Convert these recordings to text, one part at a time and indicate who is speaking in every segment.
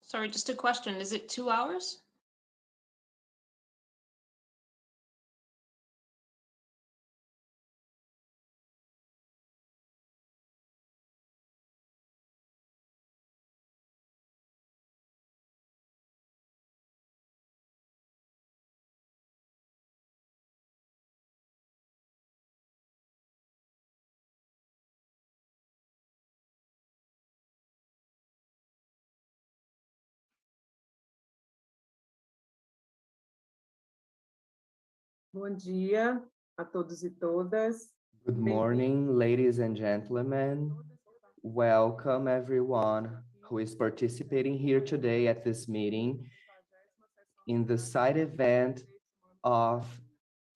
Speaker 1: Sorry, just a question. Is it 2 hours?
Speaker 2: Bom dia a todos e todas.
Speaker 3: Good morning, ladies and gentlemen. Welcome everyone who is participating here today at this meeting in the side event of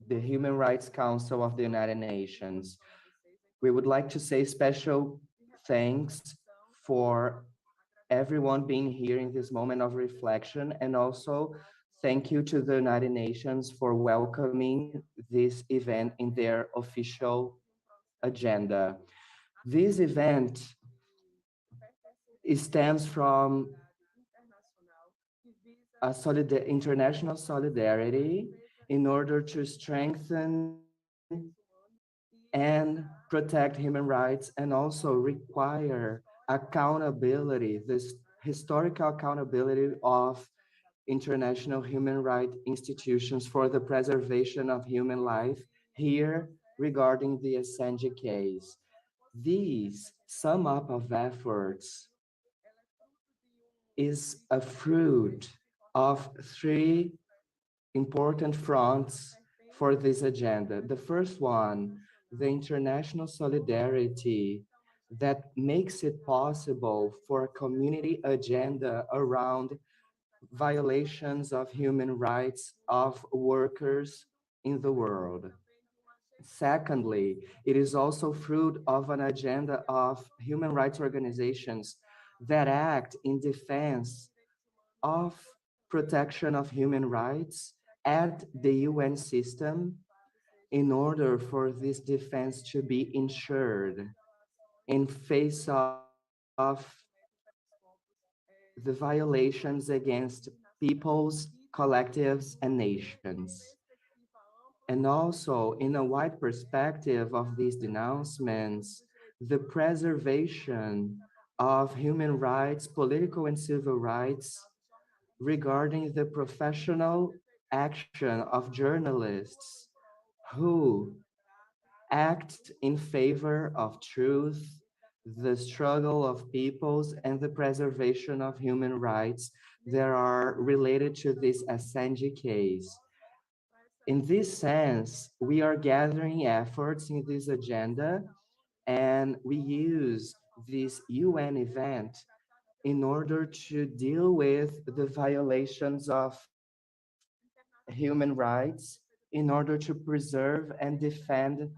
Speaker 3: the Human Rights Council of the United Nations. We would like to say special thanks for everyone being here in this moment of reflection, and also thank you to the United Nations for welcoming this event in their official agenda. This event stems from a international solidarity in order to strengthen and protect human rights, and also require accountability, this historical accountability of international human rights institutions for the preservation of human life here regarding the Assange case. These sum up of efforts is a fruit of three important fronts for this agenda. The first one, the international solidarity that makes it possible for a community agenda around violations of human rights of workers in the world. Secondly, it is also fruit of an agenda of human rights organizations that act in defense of protection of human rights at the UN system in order for this defense to be ensured in face of the violations against peoples, collectives, and nations. And also, in a wide perspective of these denouncements, the preservation of human rights, political and civil rights, regarding the professional action of journalists who act in favor of truth, the struggle of peoples, and the preservation of human rights that are related to this Assange case. In this sense, we are gathering efforts in this agenda, and we use this UN event in order to deal with the violations of human rights, in order to preserve and defend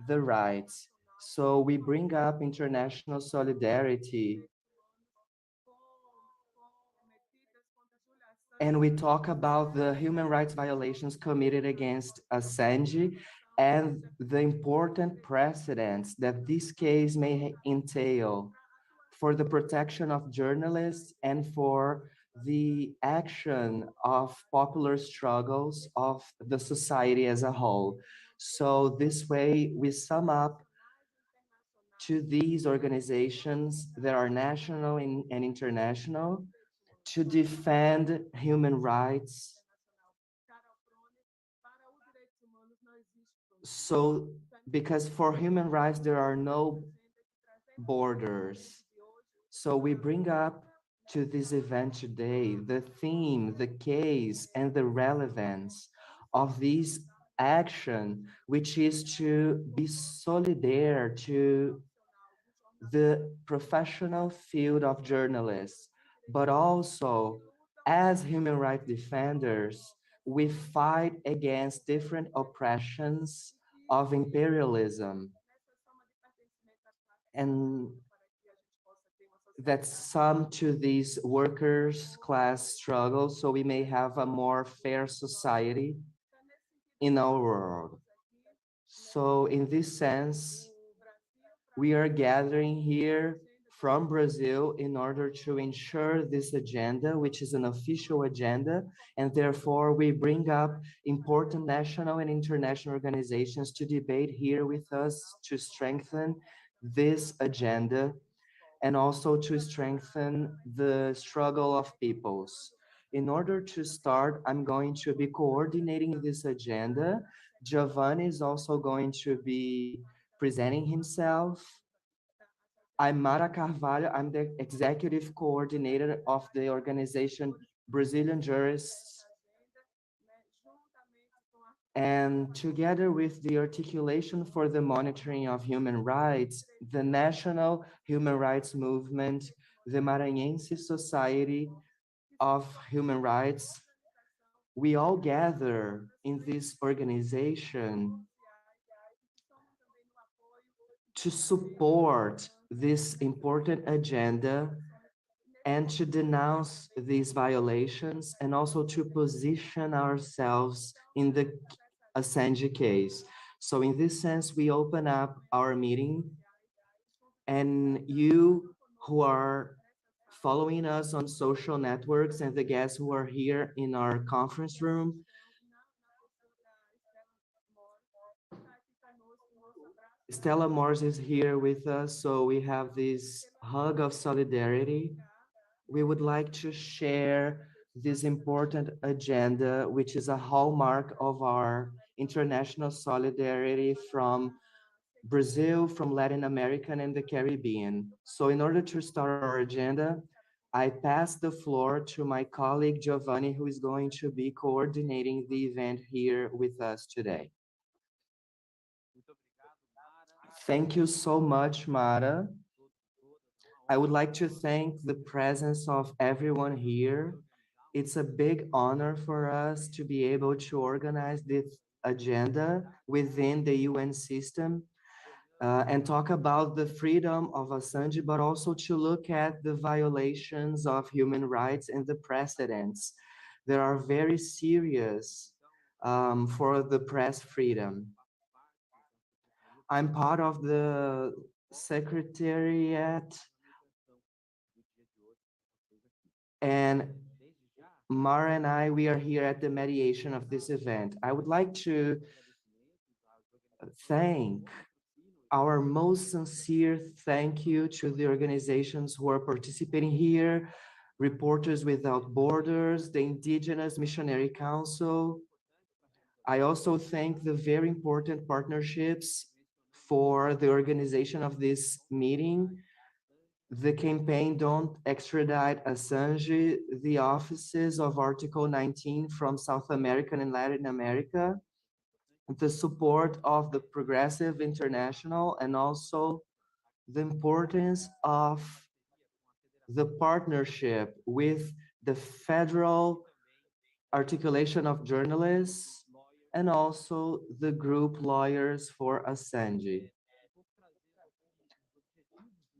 Speaker 3: the rights. So we bring up international solidarity, and we talk about the human rights violations committed against Assange and the important precedents that this case may entail for the protection of journalists and for the action of popular struggles of the society as a whole. So this way we sum up to these organizations that are national and international to defend human rights. So, because for human rights, there are no borders. So we bring up to this event today the theme, the case, and the relevance of this action, which is to be solidarity to the professional field of journalists, but also as human rights defenders, we fight against different oppressions of imperialism, and that sum to these workers class struggles so we may have a more fair society in our world. So in this sense, we are gathering here from Brazil in order to ensure this agenda, which is an official agenda, and therefore we bring up important national and international organizations to debate here with us to strengthen this agenda and also to strengthen the struggle of peoples. In order to start, I'm going to be coordinating this agenda. Giovanni is also going to be presenting himself. I'm Mara Carvalho. I'm the executive coordinator of the organization Brazilian Jurists. And together with the Articulation for the Monitoring of Human Rights, the National Human Rights Movement, the Maranhense Society of Human Rights, we all gather in this organization to support this important agenda and to denounce these violations and also to position ourselves in the Assange case. So in this sense, we open up our meeting, and you who are following us on social networks and the guests who are here in our conference room, Stella Morse is here with us, so we have this hug of solidarity. We would like to share this important agenda, which is a hallmark of our international solidarity from Brazil, from Latin America and the Caribbean. So in order to start our agenda, I pass the floor to my colleague Giovanni, who is going to be coordinating the event here with us today. Thank you so much, Mara. I would like to thank the presence of everyone here. It's a big honor for us to be able to organize this agenda within the UN system and talk about the freedom of Assange, but also to look at the violations of human rights and the precedents that are very serious for the press freedom. I'm part of the secretariat, and Mara and I, we are here at the mediation of this event. I would like to thank our most sincere thank you to the organizations who are participating here, Reporters Without Borders, the Indigenous Missionary Council. I also thank the very important partnerships for the organization of this meeting, the campaign Don't Extradite Assange, the offices of Article 19 from South America and Latin America, the support of the Progressive International, and also the importance of the partnership with the Federal Articulation of Journalists and also the group Lawyers for Assange.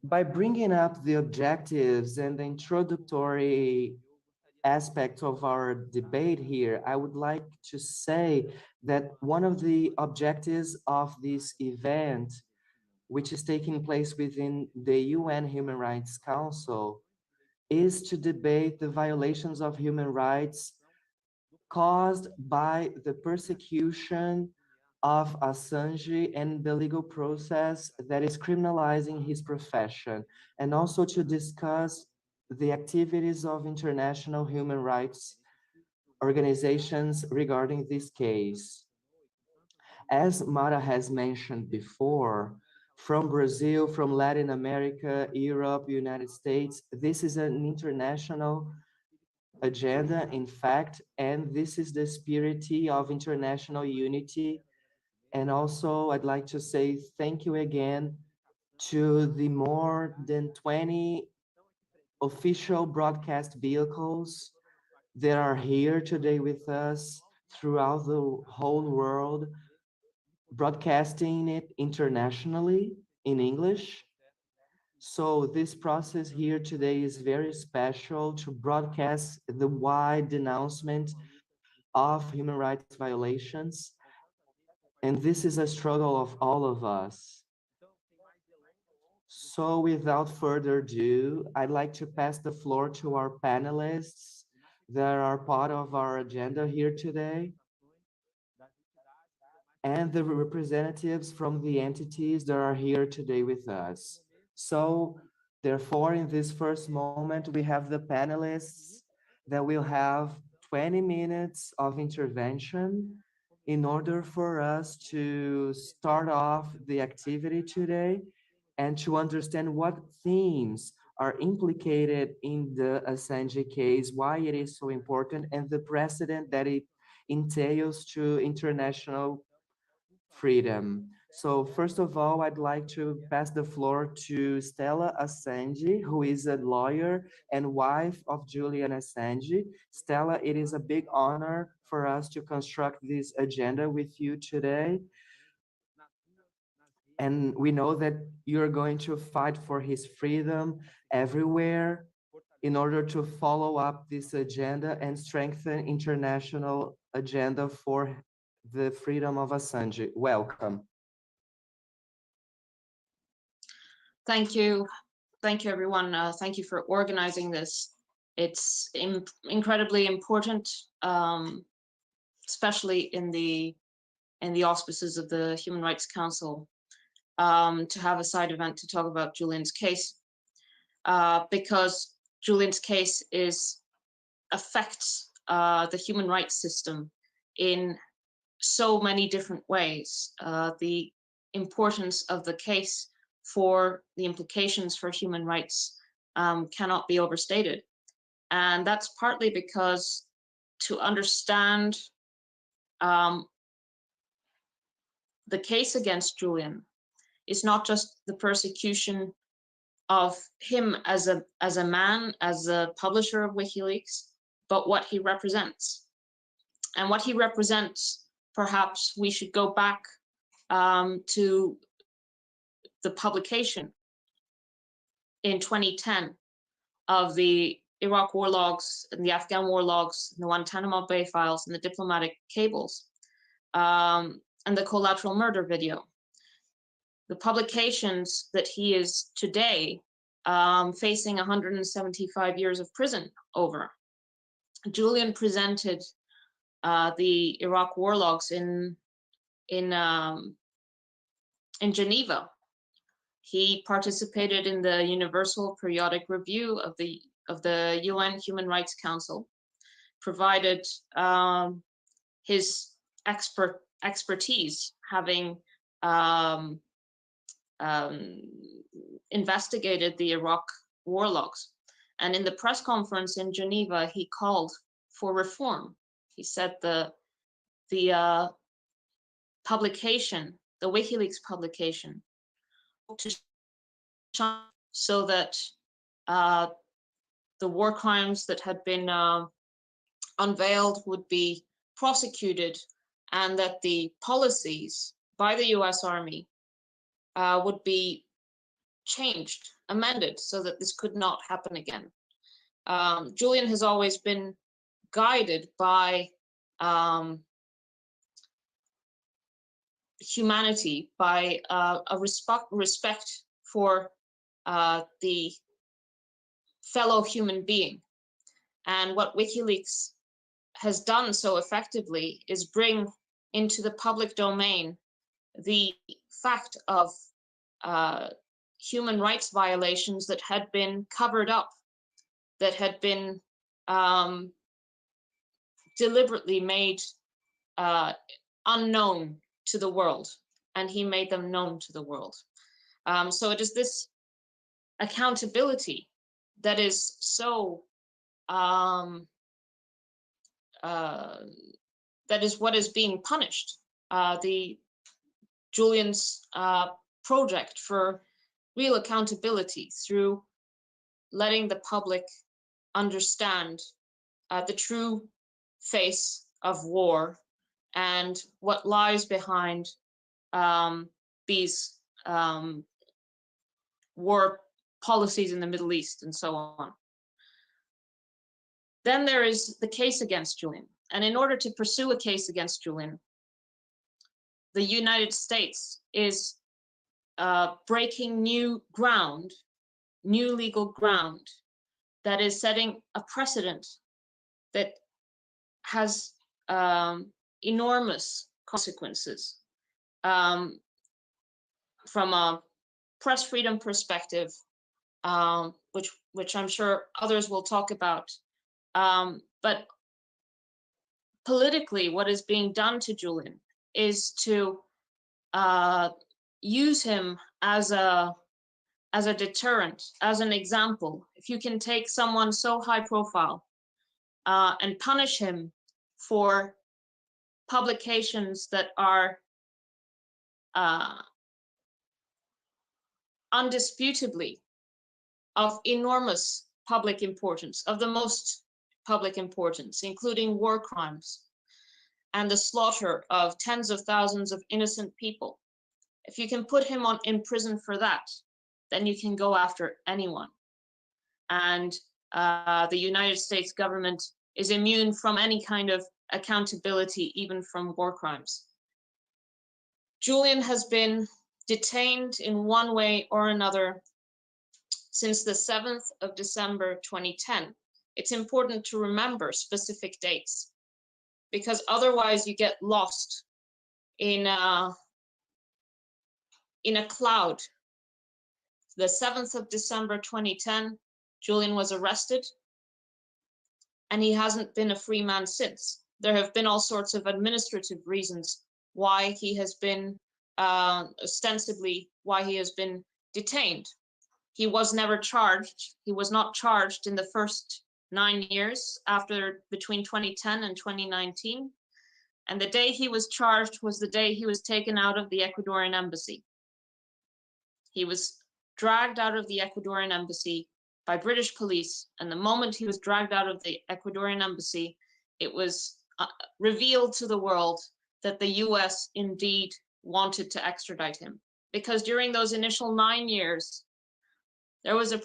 Speaker 3: By bringing up the objectives and the introductory aspects of our debate here, I would like to say that one of the objectives of this event, which is taking place within the UN Human Rights Council, is to debate the violations of human rights caused by the persecution of Assange and the legal process that is criminalizing his profession, and also to discuss the activities of international human rights organizations regarding this case. As Mara has mentioned before, from Brazil, from Latin America, Europe, United States, this is an international agenda, in fact, and this is the spirit of international unity. And also, I'd like to say thank you again to the more than 20 official broadcast vehicles that are here today with us throughout the whole world, broadcasting it internationally in English. So this process here today is very special to broadcast the wide denouncement of human rights violations. And this is a struggle of all of us. So without further ado, I'd like to pass the floor to our panelists that are part of our agenda here today, and the representatives from the entities that are here today with us. So therefore, in this first moment, we have the panelists that will have 20 minutes of intervention in order for us to start off the activity today and to understand what themes are implicated in the Assange case, why it is so important, and the precedent that it entails to international freedom. So first of all, I'd like to pass the floor to Stella Assange, who is a lawyer and wife of Julian Assange. Stella, it is a big honor for us to construct this agenda with you today. And we know that you're going to fight for his freedom everywhere in order to follow up this agenda and strengthen international agenda for the freedom of Assange. Welcome.
Speaker 1: Thank you. Thank you, everyone. Thank you for organizing this. It's incredibly important, especially in the auspices of the Human Rights Council, to have a side event to talk about Julian's case, because Julian's case affects the human rights system in so many different ways. The importance of the case for the implications for human rights cannot be overstated. And that's partly because to understand the case against Julian is not just the persecution of him as a man, as a publisher of WikiLeaks, but what he represents. And what he represents, perhaps we should go back to the publication in 2010 of the Iraq war logs and the Afghan war logs, and the Guantanamo Bay files and the diplomatic cables, and the collateral murder video. The publications that he is today facing 175 years of prison over. Julian presented the Iraq war logs in Geneva. He participated in the Universal Periodic Review of the UN Human Rights Council, provided his expertise, having investigated the Iraq war logs. And in the press conference in Geneva, he called for reform. He said the publication, the WikiLeaks publication, so that the war crimes that had been unveiled would be prosecuted, and that the policies by the US Army would be changed, amended, so that this could not happen again. Julian has always been guided by humanity, by a respect for the fellow human being. And what WikiLeaks has done so effectively is bring into the public domain the fact of human rights violations that had been covered up, that had been deliberately made unknown to the world, and he made them known to the world. So it is this accountability that is so that is what is being punished. The Julian's project for real accountability through letting the public understand the true face of war and what lies behind these war policies in the Middle East and so on. Then there is the case against Julian. And in order to pursue a case against Julian, the United States is breaking new ground, new legal ground that is setting a precedent that has enormous consequences from a press freedom perspective, which I'm sure others will talk about. But politically, what is being done to Julian is to use him as a deterrent, as an example. If you can take someone so high profile and punish him for publications that are undisputably of enormous public importance, of the most public importance, including war crimes and the slaughter of tens of thousands of innocent people. If you can put him in prison for that, then you can go after anyone. And the United States government is immune from any kind of accountability, even from war crimes. Julian has been detained in one way or another since the 7th of December 2010. It's important to remember specific dates, because otherwise you get lost in a cloud. The 7th of December 2010, Julian was arrested, and he hasn't been a free man since. There have been all sorts of administrative reasons why he has been, ostensibly, why he has been detained. He was never charged. He was not charged in the first 9 years between 2010 and 2019. And the day he was charged was the day he was taken out of the Ecuadorian embassy. He was dragged out of the Ecuadorian embassy by British police. And the moment he was dragged out of the Ecuadorian embassy, it was revealed to the world that the US indeed wanted to extradite him. Because during those initial 9 years, there was a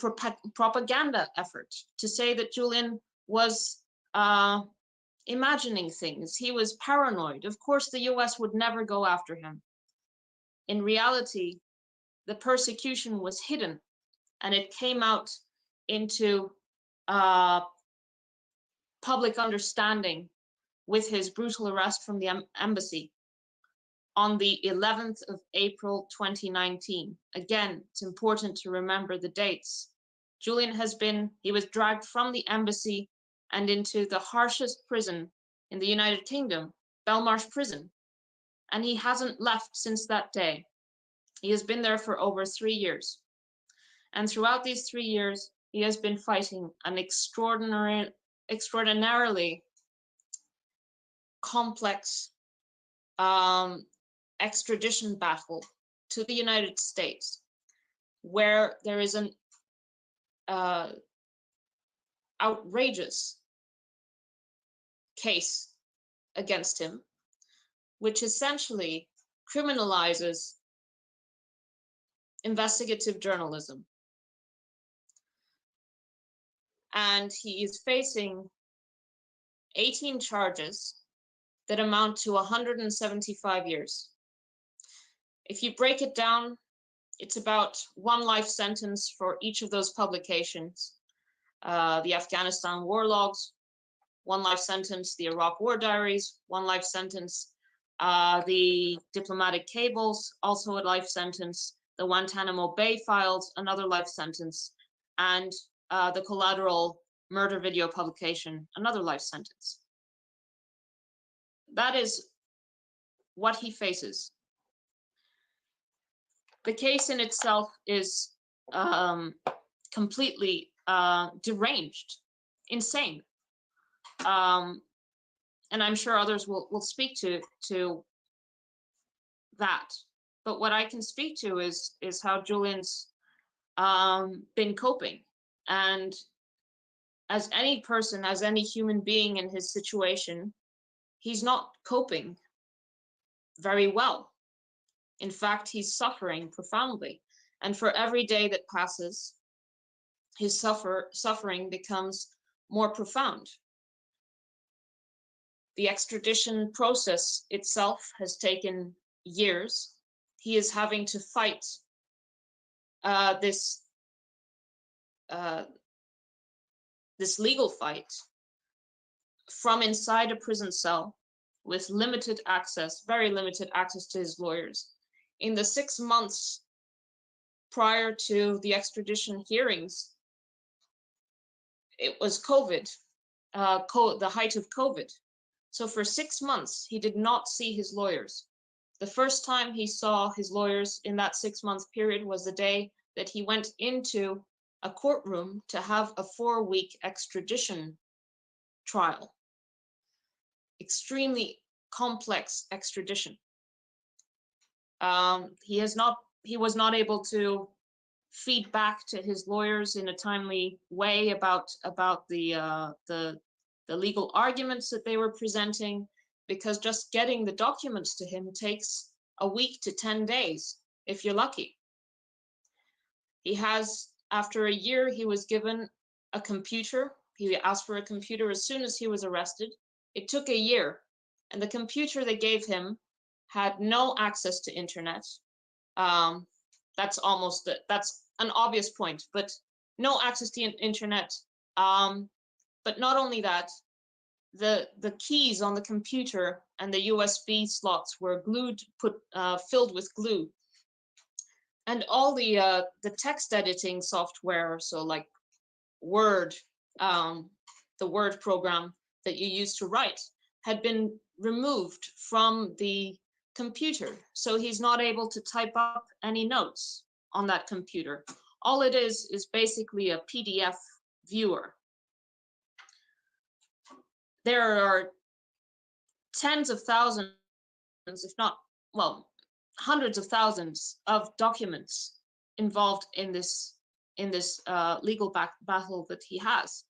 Speaker 1: propaganda effort to say that Julian was imagining things. He was paranoid. Of course, the US would never go after him. In reality, the persecution was hidden, and it came out into public understanding with his brutal arrest from the embassy on the 11th of April 2019. Again, it's important to remember the dates. Julian he was dragged from the embassy and into the harshest prison in the United Kingdom, Belmarsh Prison, and he hasn't left since that day. He has been there for over 3 years. And throughout these 3 years, he has been fighting an extraordinarily complex extradition battle to the United States, where there is an outrageous case against him, which essentially criminalizes investigative journalism. And he is facing 18 charges that amount to 175 years. If you break it down, it's about 1 life sentence for each of those publications. The Afghanistan War Logs, 1 life sentence, the Iraq War Diaries, 1 life sentence, the Diplomatic Cables, also a life sentence, the Guantanamo Bay Files, another life sentence, and the Collateral murder video publication, another life sentence. That is what he faces. The case in itself is completely deranged, insane. And I'm sure others will speak to that. But what I can speak to is how Julian's been coping. And as any person, as any human being in his situation, he's not coping very well. In fact, he's suffering profoundly. And for every day that passes, his suffering becomes more profound. The extradition process itself has taken years. He is having to fight this legal fight from inside a prison cell with limited access, very limited access to his lawyers. In the 6 months prior to the extradition hearings, it was COVID, the height of COVID. So for 6 months, he did not see his lawyers. The first time he saw his lawyers in that 6-month period was the day that he went into a courtroom to have a 4-week extradition trial. Extremely complex extradition. He was not able to feed back to his lawyers in a timely way about the legal arguments that they were presenting, because just getting the documents to him takes a week to 10 days, if you're lucky. He has, after a year, he was given a computer. He asked for a computer as soon as he was arrested. It took a year, and the computer they gave him had no access to internet. That's an obvious point, but no access to internet. But not only that, the keys on the computer and the USB slots were filled with glue. And all the text editing software, so like Word, the Word program that you use to write, had been removed from the computer. So he's not able to type up any notes on that computer. All it is basically a PDF viewer. There are tens of thousands, if not, well, hundreds of thousands of documents involved in this legal battle that he has.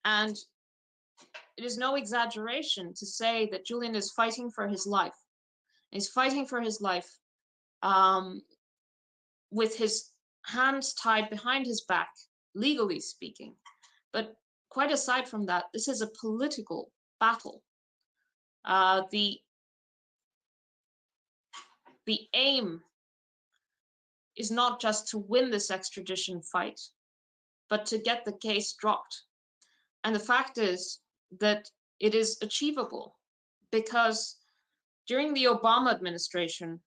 Speaker 1: And it is no exaggeration to say that Julian is fighting for his life. He's fighting for his life with his hands tied behind his back, legally speaking. But quite aside from that, this is a political battle. The aim is not just to win this extradition fight, but to get the case dropped. And the fact is that it is achievable, because during the Obama administration,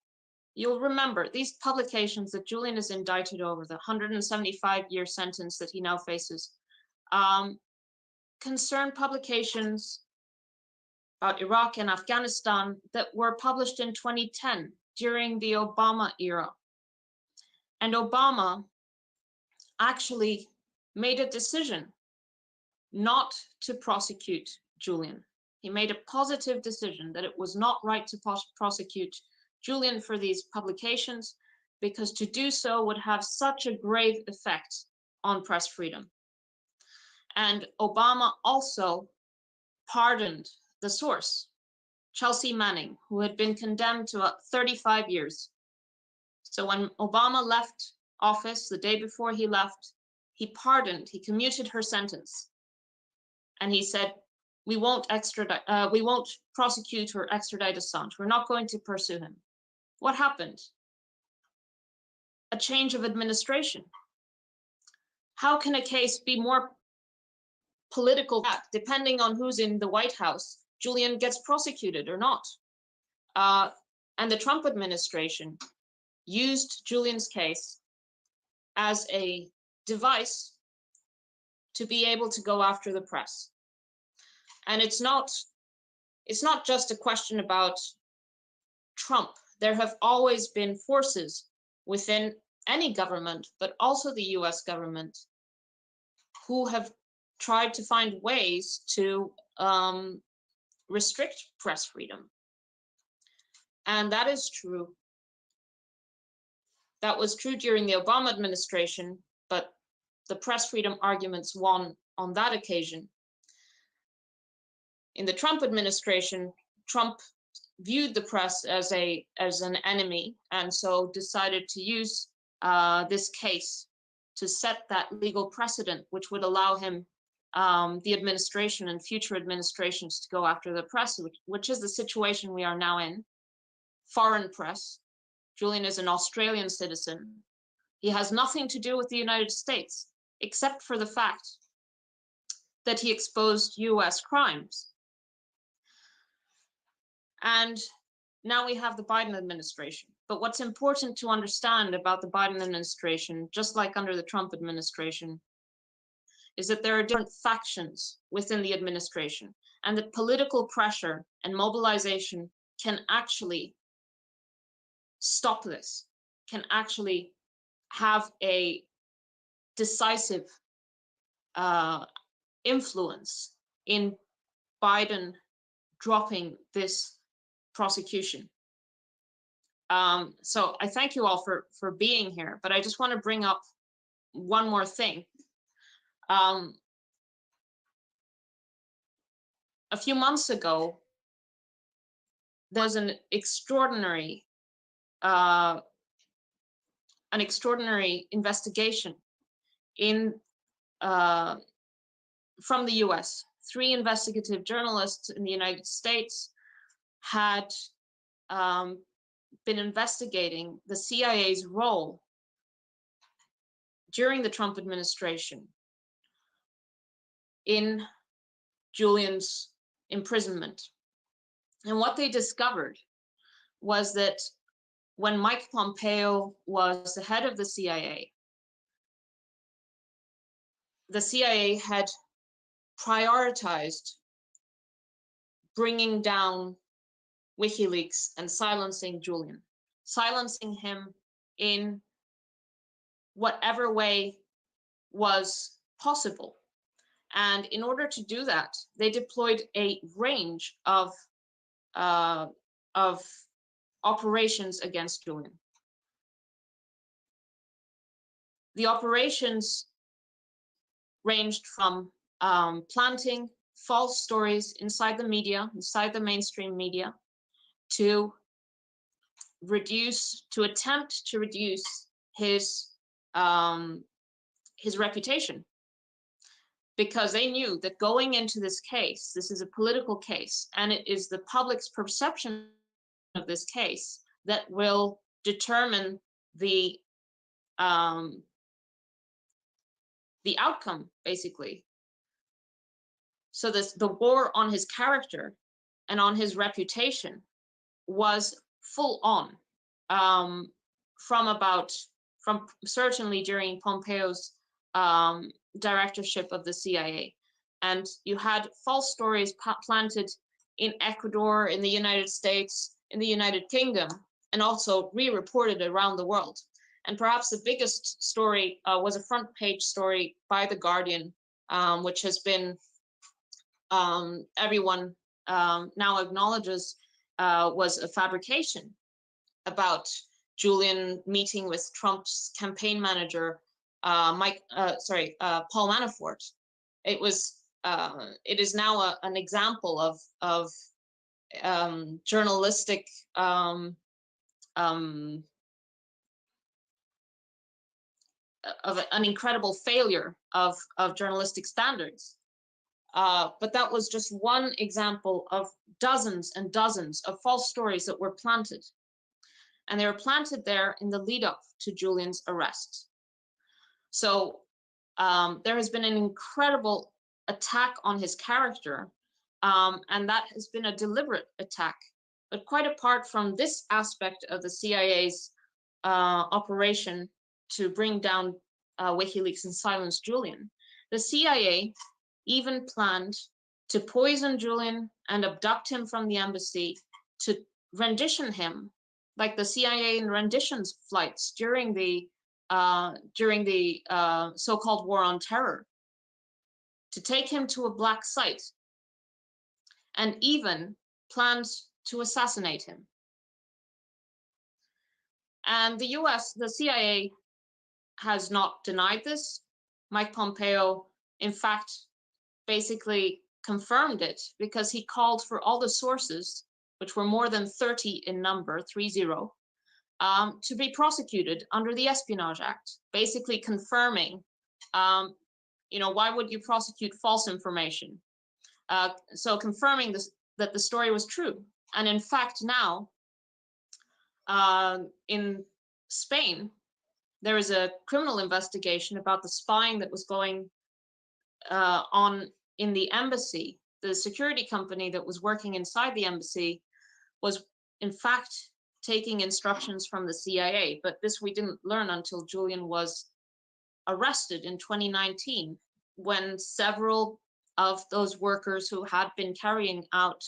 Speaker 1: you'll remember these publications that Julian is indicted over, the 175-year sentence that he now faces, concern publications about Iraq and Afghanistan that were published in 2010 during the Obama era. And Obama actually made a decision not to prosecute Julian. He made a positive decision that it was not right to prosecute Julian for these publications, because to do so would have such a grave effect on press freedom. And Obama also pardoned the source, Chelsea Manning, who had been condemned to 35 years. So when Obama left office, the day before he left, he commuted her sentence. And he said, we won't prosecute or extradite Assange. We're not going to pursue him. What happened? A change of administration. How can a case be more political that, depending on who's in the White House, Julian gets prosecuted or not? And the Trump administration used Julian's case as a device to be able to go after the press. And it's not just a question about Trump. There have always been forces within any government, but also the US government, who have tried to find ways to restrict press freedom. And that is true. That was true during the Obama administration, but the press freedom arguments won on that occasion. In the Trump administration, Trump viewed the press as an enemy, and so decided to use this case to set that legal precedent, which would allow him, the administration and future administrations, to go after the press, which is the situation we are now in. Foreign press. Julian is an Australian citizen. He has nothing to do with the United States, except for the fact that he exposed US crimes. And now we have the Biden administration. But what's important to understand about the Biden administration, just like under the Trump administration, is that there are different factions within the administration, and that political pressure and mobilization can actually stop this, can actually have a decisive influence in Biden dropping this prosecution. So I thank you all for being here, but I just want to bring up one more thing. A few months ago, there was an extraordinary investigation from the US. 3 investigative journalists in the United States had been investigating the CIA's role during the Trump administration in Julian's imprisonment. And what they discovered was that when Mike Pompeo was the head of the CIA had prioritized bringing down WikiLeaks and silencing Julian, silencing him in whatever way was possible. And in order to do that, they deployed a range of operations against Julian. The operations ranged from planting false stories inside the media, inside the mainstream media, to attempt to reduce his reputation, because they knew that going into this case, this is a political case, and it is the public's perception of this case that will determine the outcome, basically. So the war on his character and on his reputation was full on from certainly during Pompeo's directorship of the CIA. And you had false stories planted in Ecuador, in the United States, in the United Kingdom, and also re-reported around the world. And perhaps the biggest story was a front page story by The Guardian, which has been, everyone now acknowledges, was a fabrication about Julian meeting with Trump's campaign manager, Paul Manafort. It is now an example of journalistic of an incredible failure of journalistic standards. But that was just one example of dozens and dozens of false stories that were planted. And they were planted there in the lead up to Julian's arrest. So there has been an incredible attack on his character, and that has been a deliberate attack. But quite apart from this aspect of the CIA's operation to bring down WikiLeaks and silence Julian, the CIA even planned to poison Julian and abduct him from the embassy, to rendition him, like the CIA in renditions flights during the so-called War on Terror, to take him to a black site, and even planned to assassinate him. And the CIA has not denied this. Mike Pompeo, in fact, basically confirmed it, because he called for all the sources, which were more than 30 in number, 30, to be prosecuted under the Espionage Act, basically confirming, why would you prosecute false information? So confirming that the story was true. And in fact, now in Spain, there is a criminal investigation about the spying that was going on in the embassy. The security company that was working inside the embassy was in fact taking instructions from the CIA, but this we didn't learn until Julian was arrested in 2019, when several of those workers who had been carrying out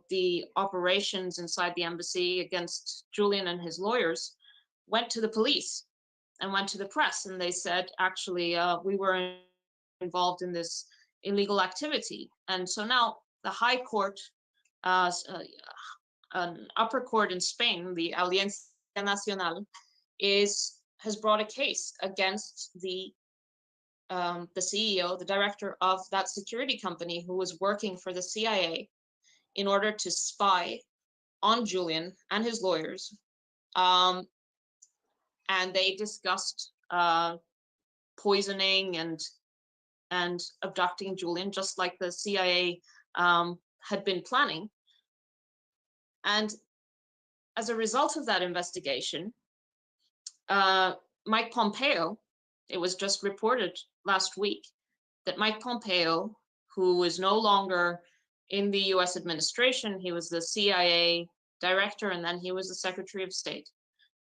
Speaker 1: the operations inside the embassy against Julian and his lawyers went to the police and went to the press, and they said, actually, we were involved in this illegal activity. And so now the High Court, an upper court in Spain, the Audiencia Nacional, has brought a case against the CEO, the director of that security company, who was working for the CIA in order to spy on Julian and his lawyers. And they discussed poisoning and abducting Julian, just like the CIA had been planning. And as a result of that investigation, Mike Pompeo, it was just reported last week that Mike Pompeo, who is no longer in the US administration, he was the CIA director, and then he was the Secretary of State,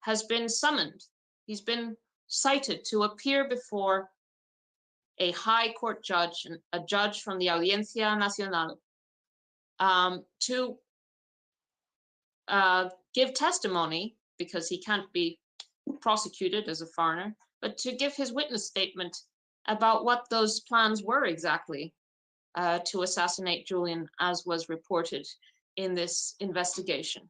Speaker 1: has been summoned. He's been cited to appear before a high court judge, a judge from the Audiencia Nacional, to give testimony, because he can't be prosecuted as a foreigner, but to give his witness statement about what those plans were exactly to assassinate Julian, as was reported in this investigation.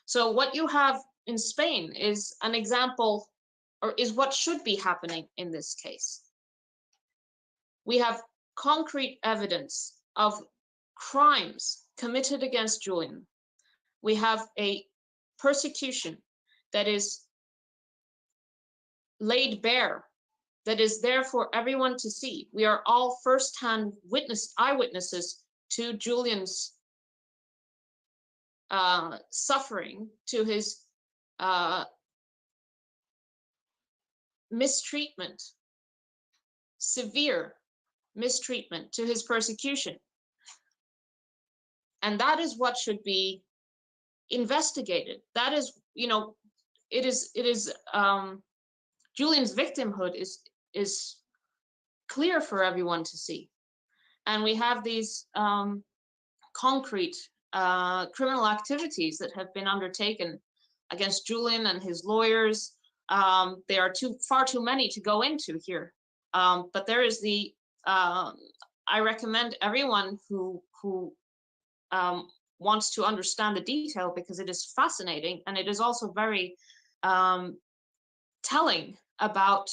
Speaker 1: So what you have in Spain is an example, or is what should be happening in this case. We have concrete evidence of crimes committed against Julian. We have a persecution that is laid bare, that is there for everyone to see. We are all firsthand eyewitnesses to Julian's suffering, to his mistreatment, severe mistreatment, to his persecution. And that is what should be investigated. That is, it is Julian's victimhood is clear for everyone to see. And we have these concrete criminal activities that have been undertaken against Julian and his lawyers. They are far too many to go into here. But there is I recommend everyone who wants to understand the detail, because it is fascinating, and it is also very telling about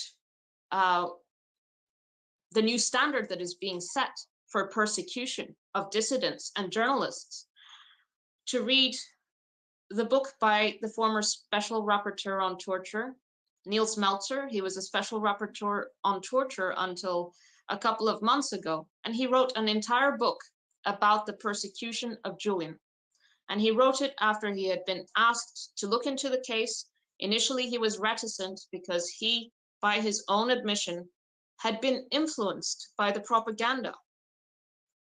Speaker 1: the new standard that is being set for persecution of dissidents and journalists. To read the book by the former Special Rapporteur on Torture, Niels Meltzer. He was a Special Rapporteur on Torture until a couple of months ago, and he wrote an entire book about the persecution of Julian. And he wrote it after he had been asked to look into the case. Initially, he was reticent because he, by his own admission, had been influenced by the propaganda.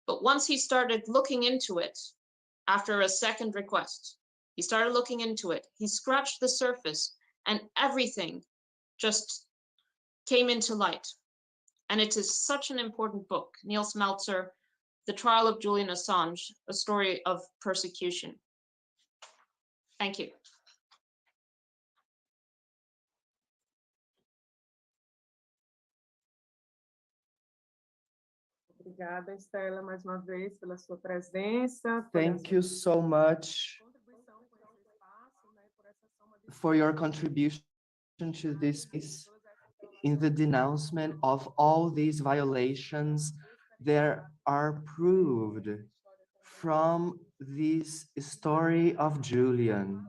Speaker 1: But once he started looking into it, after a second request, he started looking into it, he scratched the surface, and everything just came into light. And it is such an important book, Niels Meltzer, The Trial of Julian Assange, A Story of Persecution. Thank you.
Speaker 2: Obrigada, Estela, mais uma vez, pela sua presença.
Speaker 3: Thank you so much for your contribution to this piece. In the denouncement of all these violations that are proved from this story of Julian.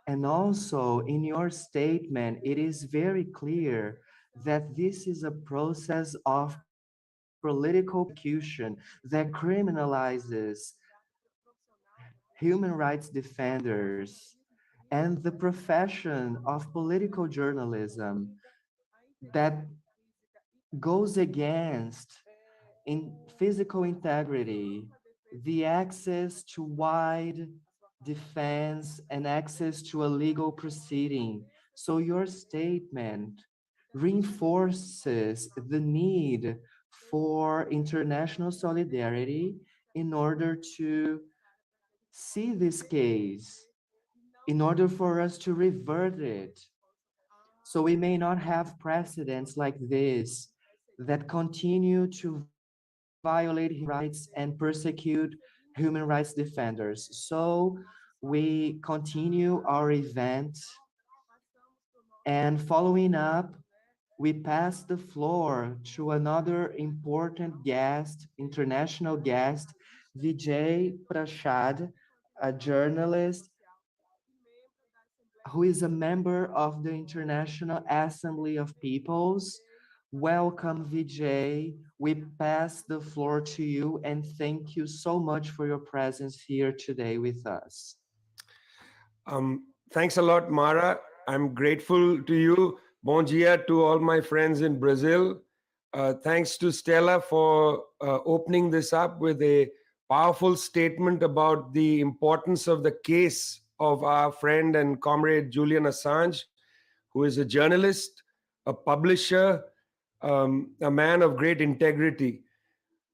Speaker 3: And also in your statement, it is very clear that this is a process of political persecution that criminalizes human rights defenders and the profession of political journalism that goes against in physical integrity, the access to wide defense and access to a legal proceeding. So your statement reinforces the need for international solidarity in order to see this case, in order for us to revert it. So we may not have precedents like this that continue to violate human rights and persecute human rights defenders. So we continue our event, and following up, we pass the floor to another important guest, international guest, Vijay Prashad, a journalist who is a member of the International Assembly of Peoples. Welcome, Vijay. We pass the floor to you, and thank you so much for your presence here today with us.
Speaker 4: Thanks a lot, Mara. I'm grateful to you. Bom dia to all my friends in Brazil. Thanks to Stella for opening this up with a powerful statement about the importance of the case of our friend and comrade Julian Assange, who is a journalist, a publisher, a man of great integrity.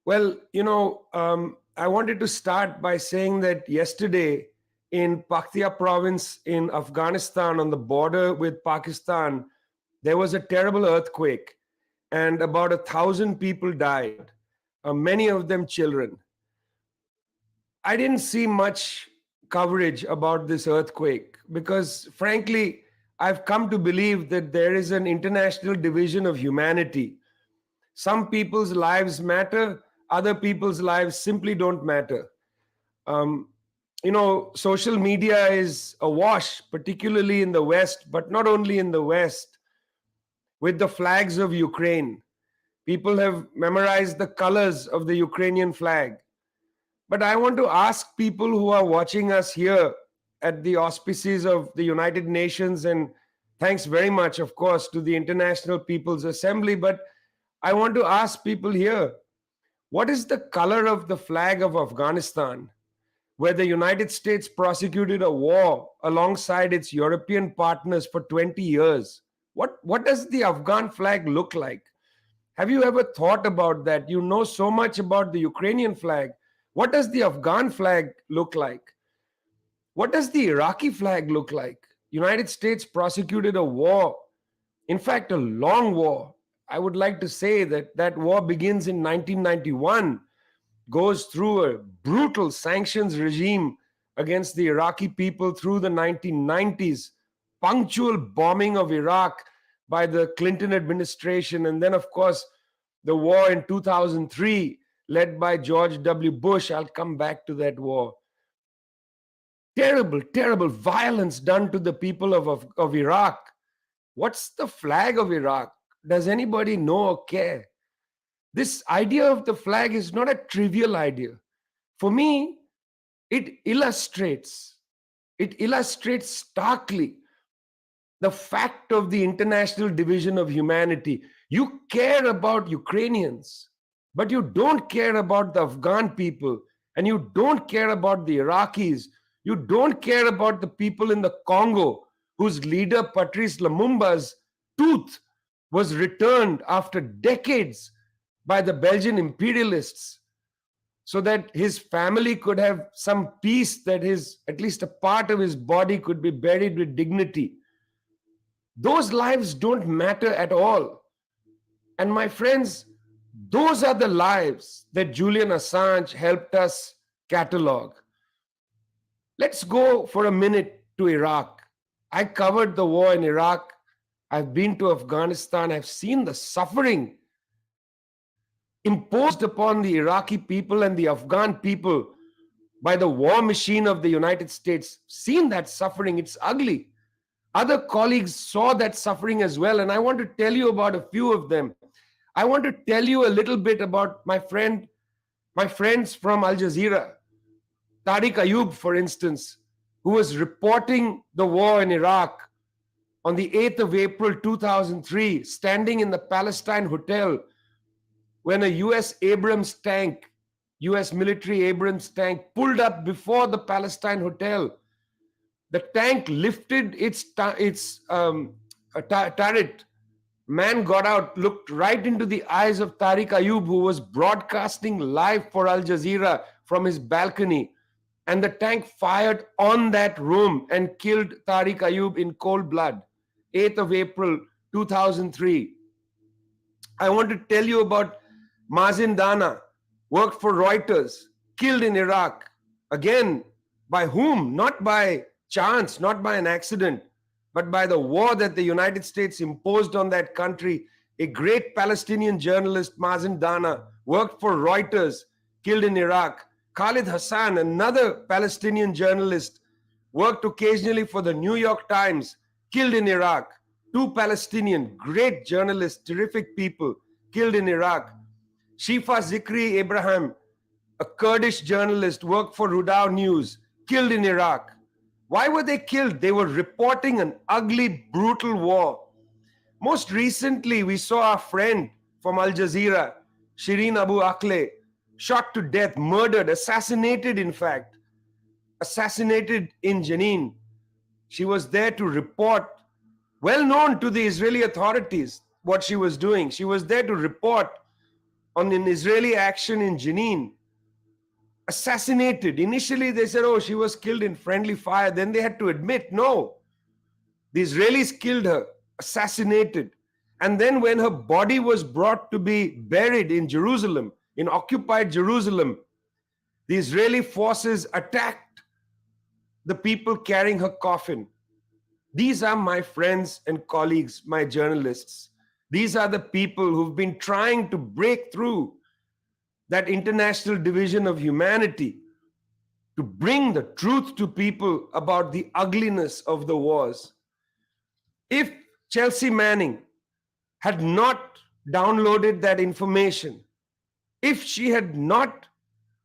Speaker 4: Well, I wanted to start by saying that yesterday in Paktia province in Afghanistan on the border with Pakistan, there was a terrible earthquake and about 1,000 people died, many of them children. I didn't see much coverage about this earthquake because, frankly, I've come to believe that there is an international division of humanity. Some people's lives matter, other people's lives simply don't matter. Social media is awash, particularly in the West, but not only in the West, with the flags of Ukraine. People have memorized the colors of the Ukrainian flag. But I want to ask people who are watching us here at the auspices of the United Nations, and thanks very much, of course, to the International People's Assembly, but I want to ask people here, what is the color of the flag of Afghanistan, where the United States prosecuted a war alongside its European partners for 20 years? What does the Afghan flag look like? Have you ever thought about that? You know so much about the Ukrainian flag. What does the Afghan flag look like? What does the Iraqi flag look like? United States prosecuted a war, in fact, a long war. I would like to say that that war begins in 1991, goes through a brutal sanctions regime against the Iraqi people through the 1990s, punctual bombing of Iraq by the Clinton administration, and then, of course, the war in 2003, led by George W. Bush. I'll come back to that war. Terrible, terrible violence done to the people of Iraq. What's the flag of Iraq? Does anybody know or care? This idea of the flag is not a trivial idea. For me, it illustrates starkly the fact of the international division of humanity. You care about Ukrainians, but you don't care about the Afghan people, and you don't care about the Iraqis. You don't care about the people in the Congo, whose leader, Patrice Lumumba's tooth was returned after decades by the Belgian imperialists, so that his family could have some peace, that at least a part of his body could be buried with dignity. Those lives don't matter at all. And my friends, those are the lives that Julian Assange helped us catalog. Let's go for a minute to Iraq. I covered the war in Iraq. I've been to Afghanistan. I've seen the suffering imposed upon the Iraqi people and the Afghan people by the war machine of the United States. Seen that suffering. It's ugly. Other colleagues saw that suffering as well, and I want to tell you about a few of them. I want to tell you a little bit about my friends from Al Jazeera. Tariq Ayub, for instance, who was reporting the war in Iraq on the 8th of April 2003, standing in the Palestine Hotel when a US Abrams tank, US military Abrams tank, pulled up before the Palestine Hotel. The tank lifted its turret. Man got out, looked right into the eyes of Tariq Ayub, who was broadcasting live for Al Jazeera from his balcony. And the tank fired on that room and killed Tariq Ayub in cold blood. 8th of April 2003. I want to tell you about Mazin Dana, worked for Reuters, killed in Iraq. Again, by whom? Not by chance, not by an accident, but by the war that the United States imposed on that country. A great Palestinian journalist, Mazin Dana, worked for Reuters, killed in Iraq. Khalid Hassan, another Palestinian journalist, worked occasionally for the New York Times, killed in Iraq. Two Palestinian, great journalists, terrific people, killed in Iraq. Shifa Zikri Abraham, a Kurdish journalist, worked for Rudao News, killed in Iraq. Why were they killed? They were reporting an ugly, brutal war. Most recently, we saw our friend from Al Jazeera, Shireen Abu Akleh, shot to death, murdered, assassinated, in fact, assassinated in Jenin. She was there to report, well known to the Israeli authorities, what she was doing. She was there to report on an Israeli action in Jenin. Assassinated. Initially, they said, oh, she was killed in friendly fire. Then they had to admit, no, the Israelis killed her, assassinated. And then when her body was brought to be buried in Jerusalem, in occupied Jerusalem, the Israeli forces attacked the people carrying her coffin. These are my friends and colleagues, my journalists. These are the people who've been trying to break through that international division of humanity to bring the truth to people about the ugliness of the wars. If Chelsea Manning had not downloaded that information, if she had not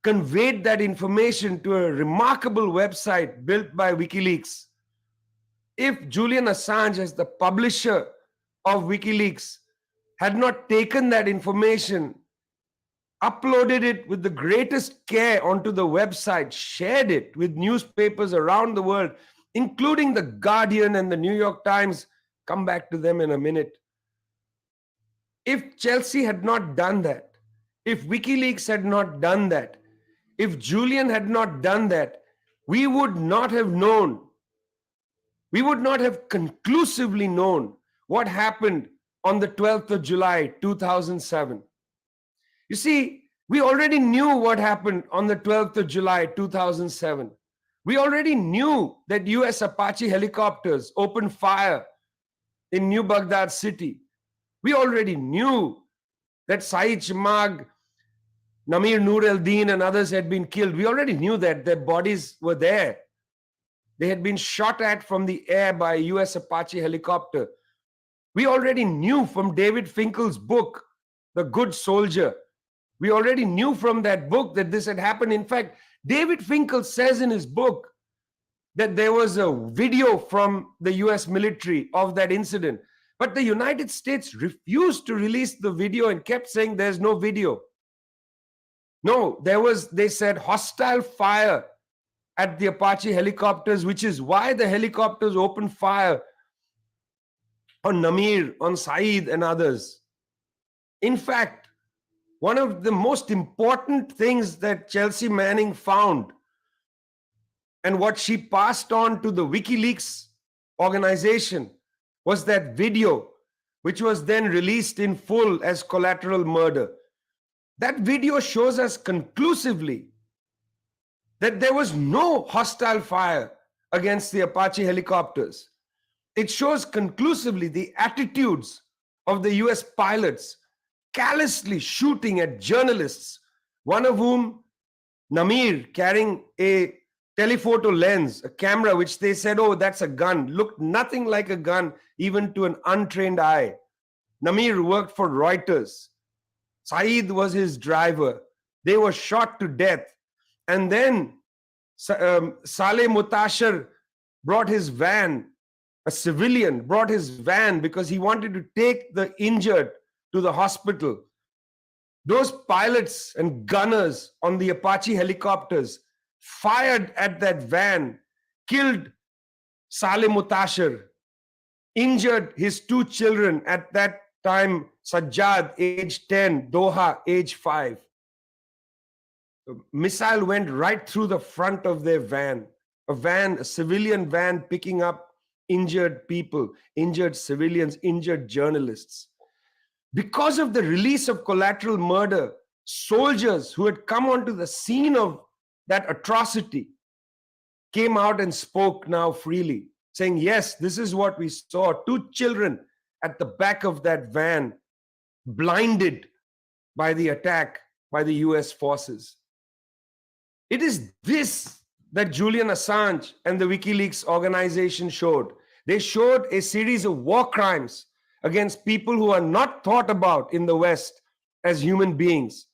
Speaker 4: conveyed that information to a remarkable website built by WikiLeaks, if Julian Assange, as the publisher of WikiLeaks, had not taken that information, uploaded it with the greatest care onto the website, shared it with newspapers around the world, including The Guardian and the New York Times, come back to them in a minute. If Chelsea had not done that, if WikiLeaks had not done that, if Julian had not done that, we would not have known, we would not have conclusively known what happened on the 12th of July, 2007. You see, we already knew what happened on the 12th of July, 2007. We already knew that US Apache helicopters opened fire in New Baghdad city. We already knew that Saeed Chimag, Namir Noor el-Din and others had been killed. We already knew that their bodies were there. They had been shot at from the air by a US Apache helicopter. We already knew from David Finkel's book, The Good Soldier. We already knew from that book that this had happened. In fact, David Finkel says in his book that there was a video from the US military of that incident. But the United States refused to release the video and kept saying there's no video. No, there was, they said, hostile fire at the Apache helicopters, which is why the helicopters opened fire on Namir, on Saeed and others. In fact, one of the most important things that Chelsea Manning found and what she passed on to the WikiLeaks organization was that video, which was then released in full as Collateral Murder. That video shows us conclusively that there was no hostile fire against the Apache helicopters. It shows conclusively the attitudes of the US pilots callously shooting at journalists, one of whom, Namir, carrying a telephoto lens, a camera which they said, oh, that's a gun, looked nothing like a gun even to an untrained eye. Namir worked for Reuters. Saeed was his driver. They were shot to death. And then Saleh Mutashar brought his van, a civilian brought his van because he wanted to take the injured to the hospital. Those pilots and gunners on the Apache helicopters fired at that van, killed Saleh Mutashar, injured his 2 children at that time, Sajjad, age 10, Doha, age 5. The missile went right through the front of their van, a civilian van picking up injured people, injured civilians, injured journalists. Because of the release of collateral murder, soldiers who had come onto the scene of that atrocity came out and spoke now freely, saying, yes, this is what we saw. 2 children at the back of that van, blinded by the attack by the US forces. It is this that Julian Assange and the WikiLeaks organization showed. They showed a series of war crimes against people who are not thought about in the West as human beings.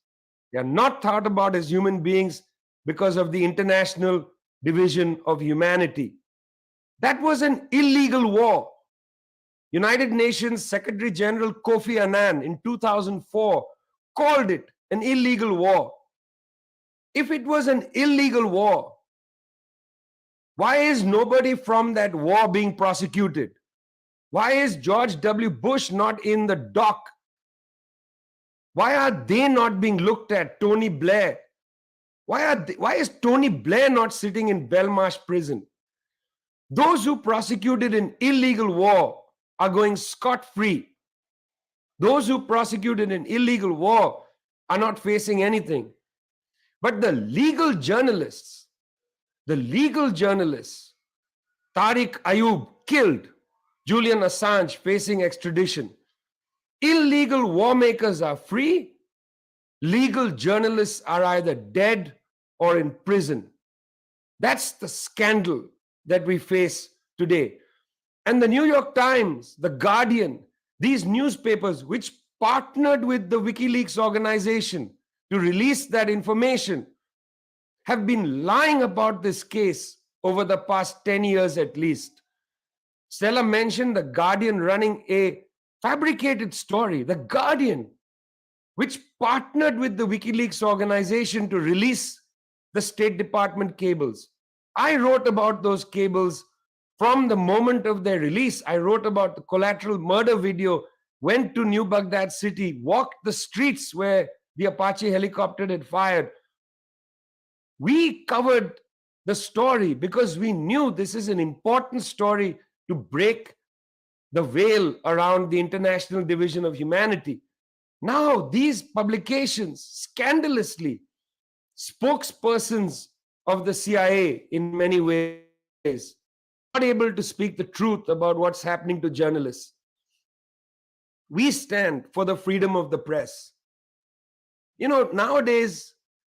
Speaker 4: They are not thought about as human beings because of the International Division of Humanity. That was an illegal war. United Nations Secretary General Kofi Annan in 2004 called it an illegal war. If it was an illegal war, why is nobody from that war being prosecuted? Why is George W. Bush not in the dock? Why are they not being looked at? Tony Blair. Why is Tony Blair not sitting in Belmarsh prison? Those who prosecuted an illegal war are going scot-free. Those who prosecuted an illegal war are not facing anything. But the legal journalists, Tariq Ayub killed Julian Assange facing extradition. Illegal war makers are free. Legal journalists are either dead or in prison. That's the scandal that we face today. And the New York Times, the Guardian, these newspapers which partnered with the WikiLeaks organization to release that information have been lying about this case over the past 10 years at least. Stella mentioned the Guardian running a fabricated story. The Guardian, which partnered with the WikiLeaks organization to release the State Department cables. I wrote about those cables from the moment of their release. I wrote about the collateral murder video, went to New Baghdad City, walked the streets where the Apache helicopter had fired. We covered the story because we knew this is an important story to break the veil around the International Division of Humanity. Now, these publications, scandalously, spokespersons of the CIA in many ways, not able to speak the truth about what's happening to journalists. We stand for the freedom of the press. You know, nowadays,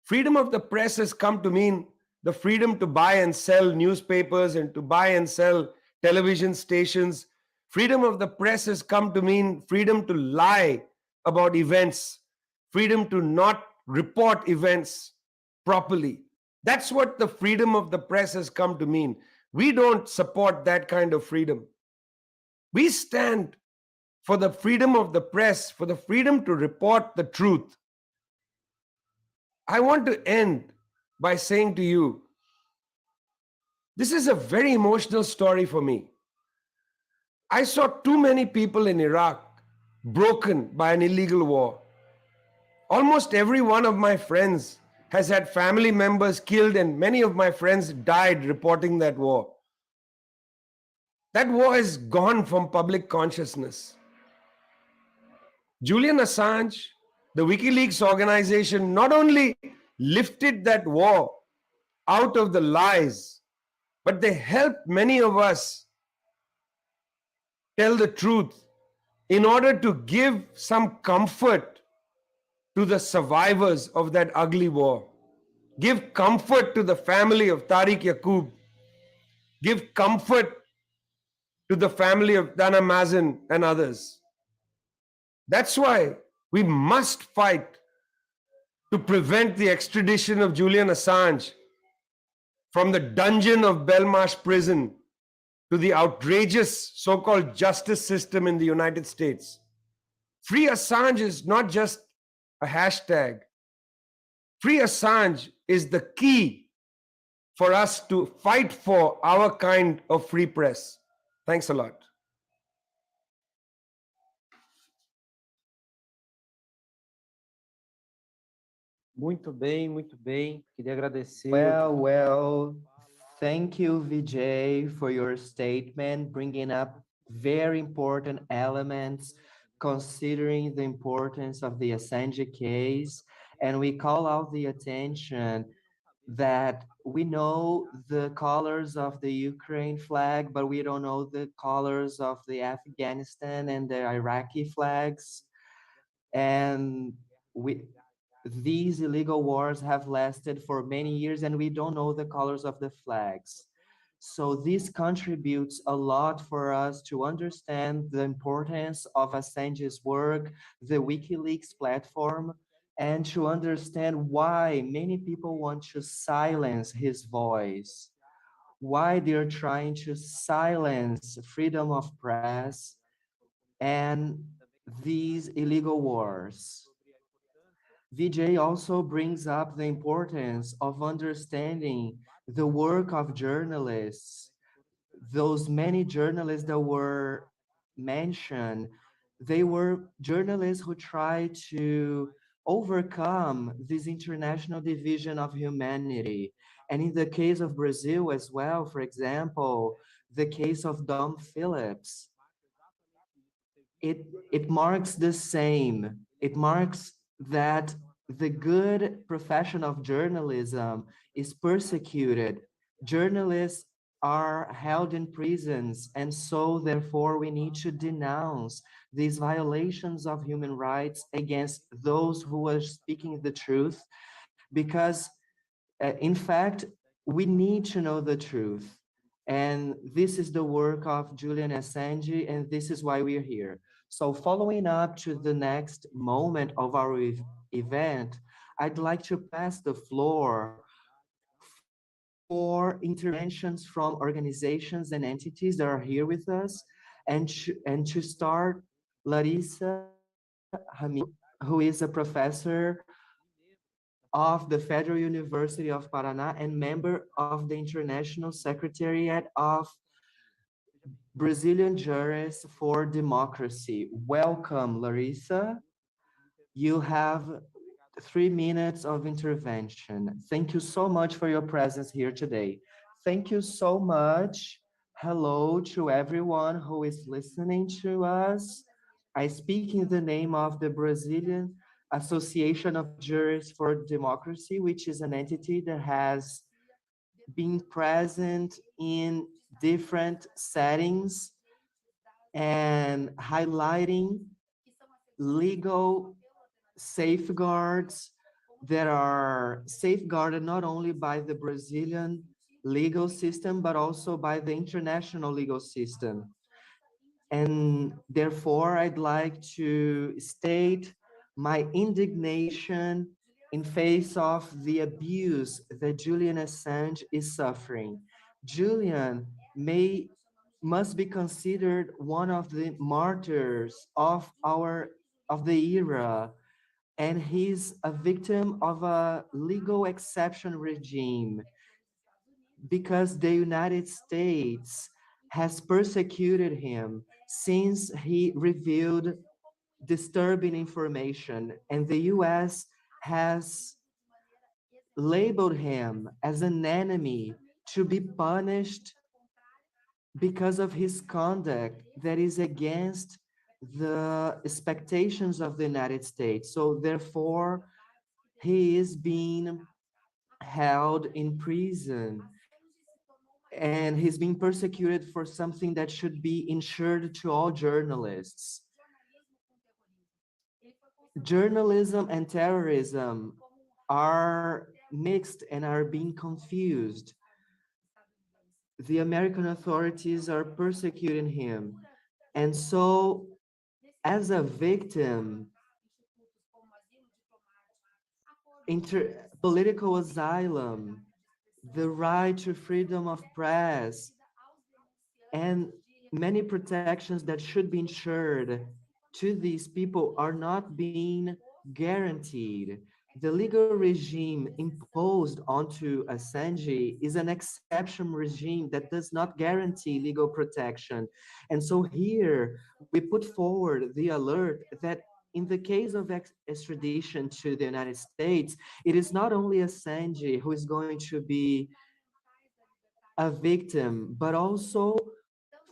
Speaker 4: freedom of the press has come to mean the freedom to buy and sell newspapers and to buy and sell television stations. Freedom of the press has come to mean freedom to lie about events, freedom to not report events properly. That's what the freedom of the press has come to mean. We don't support that kind of freedom. We stand for the freedom of the press, for the freedom to report the truth. I want to end by saying to you, this is a very emotional story for me. I saw too many people in Iraq broken by an illegal war. Almost every one of my friends has had family members killed, and many of my friends died reporting that war. That war is gone from public consciousness. Julian Assange, the WikiLeaks organization, not only lifted that war out of the lies, but they helped many of us tell the truth in order to give some comfort to the survivors of that ugly war. Give comfort to the family of Tariq Yaqub. Give comfort to the family of Dana Mazen and others. That's why we must fight to prevent the extradition of Julian Assange from the dungeon of Belmarsh prison to the outrageous so-called justice system in the United States. Free Assange is not just a hashtag. Free Assange is the key for us to fight for our kind of free press. Thanks a lot.
Speaker 5: Muito bem. Queria agradecer.
Speaker 3: Well, thank you, Vijay, for your statement, bringing up very important elements, considering the importance of the Assange case. And we call out the attention that we know the colors of the Ukraine flag, but we don't know the colors of the Afghanistan and the Iraqi flags. And these illegal wars have lasted for many years and we don't know the colors of the flags. So this contributes a lot for us to understand the importance of Assange's work, the WikiLeaks platform, and to understand why many people want to silence his voice, why they're trying to silence freedom of press and these illegal wars. Vijay also brings up the importance of understanding the work of journalists. Those many journalists that were mentioned, they were journalists who tried to overcome this international division of humanity. And in the case of Brazil as well, for example, the case of Dom Phillips, it marks the same. It marks that the good profession of journalism is persecuted. Journalists are held in prisons, and so therefore we need to denounce these violations of human rights against those who are speaking the truth, because in fact, we need to know the truth. And this is the work of Julian Assange, and this is why we're here. So following up to the next moment of our event, I'd like to pass the floor for interventions from organizations and entities that are here with us, and to start, Larissa Hamid, who is a professor of the Federal University of Paraná and member of the International Secretariat of Brazilian Jurists for Democracy. Welcome, Larissa. You have 3 minutes of intervention. Thank you so much for your presence here today. Thank you so much. Hello to everyone who is listening to us. I speak in the name of the Brazilian Association of Jurists for Democracy, which is an entity that has been present in different settings and highlighting legal safeguards that are safeguarded not only by the Brazilian legal system, but also by the international legal system. And therefore, I'd like to state my indignation in face of the abuse that Julian Assange is suffering. Julian must be considered one of the martyrs of the era, and he's a victim of a legal exception regime because the United States has persecuted him since he revealed disturbing information, and the US has labeled him as an enemy to be punished because of his conduct that is against the expectations of the United States. So therefore, he is being held in prison, and he's being persecuted for something that should be ensured to all journalists. Journalism and terrorism are mixed and are being confused. The American authorities are persecuting him. And so, as a victim, political asylum, the right to freedom of press, and many protections that should be ensured to these people are not being guaranteed. The legal regime imposed onto Assange is an exception regime that does not guarantee legal protection. And so here we put forward the alert that in the case of extradition to the United States, it is not only Assange who is going to be a victim, but also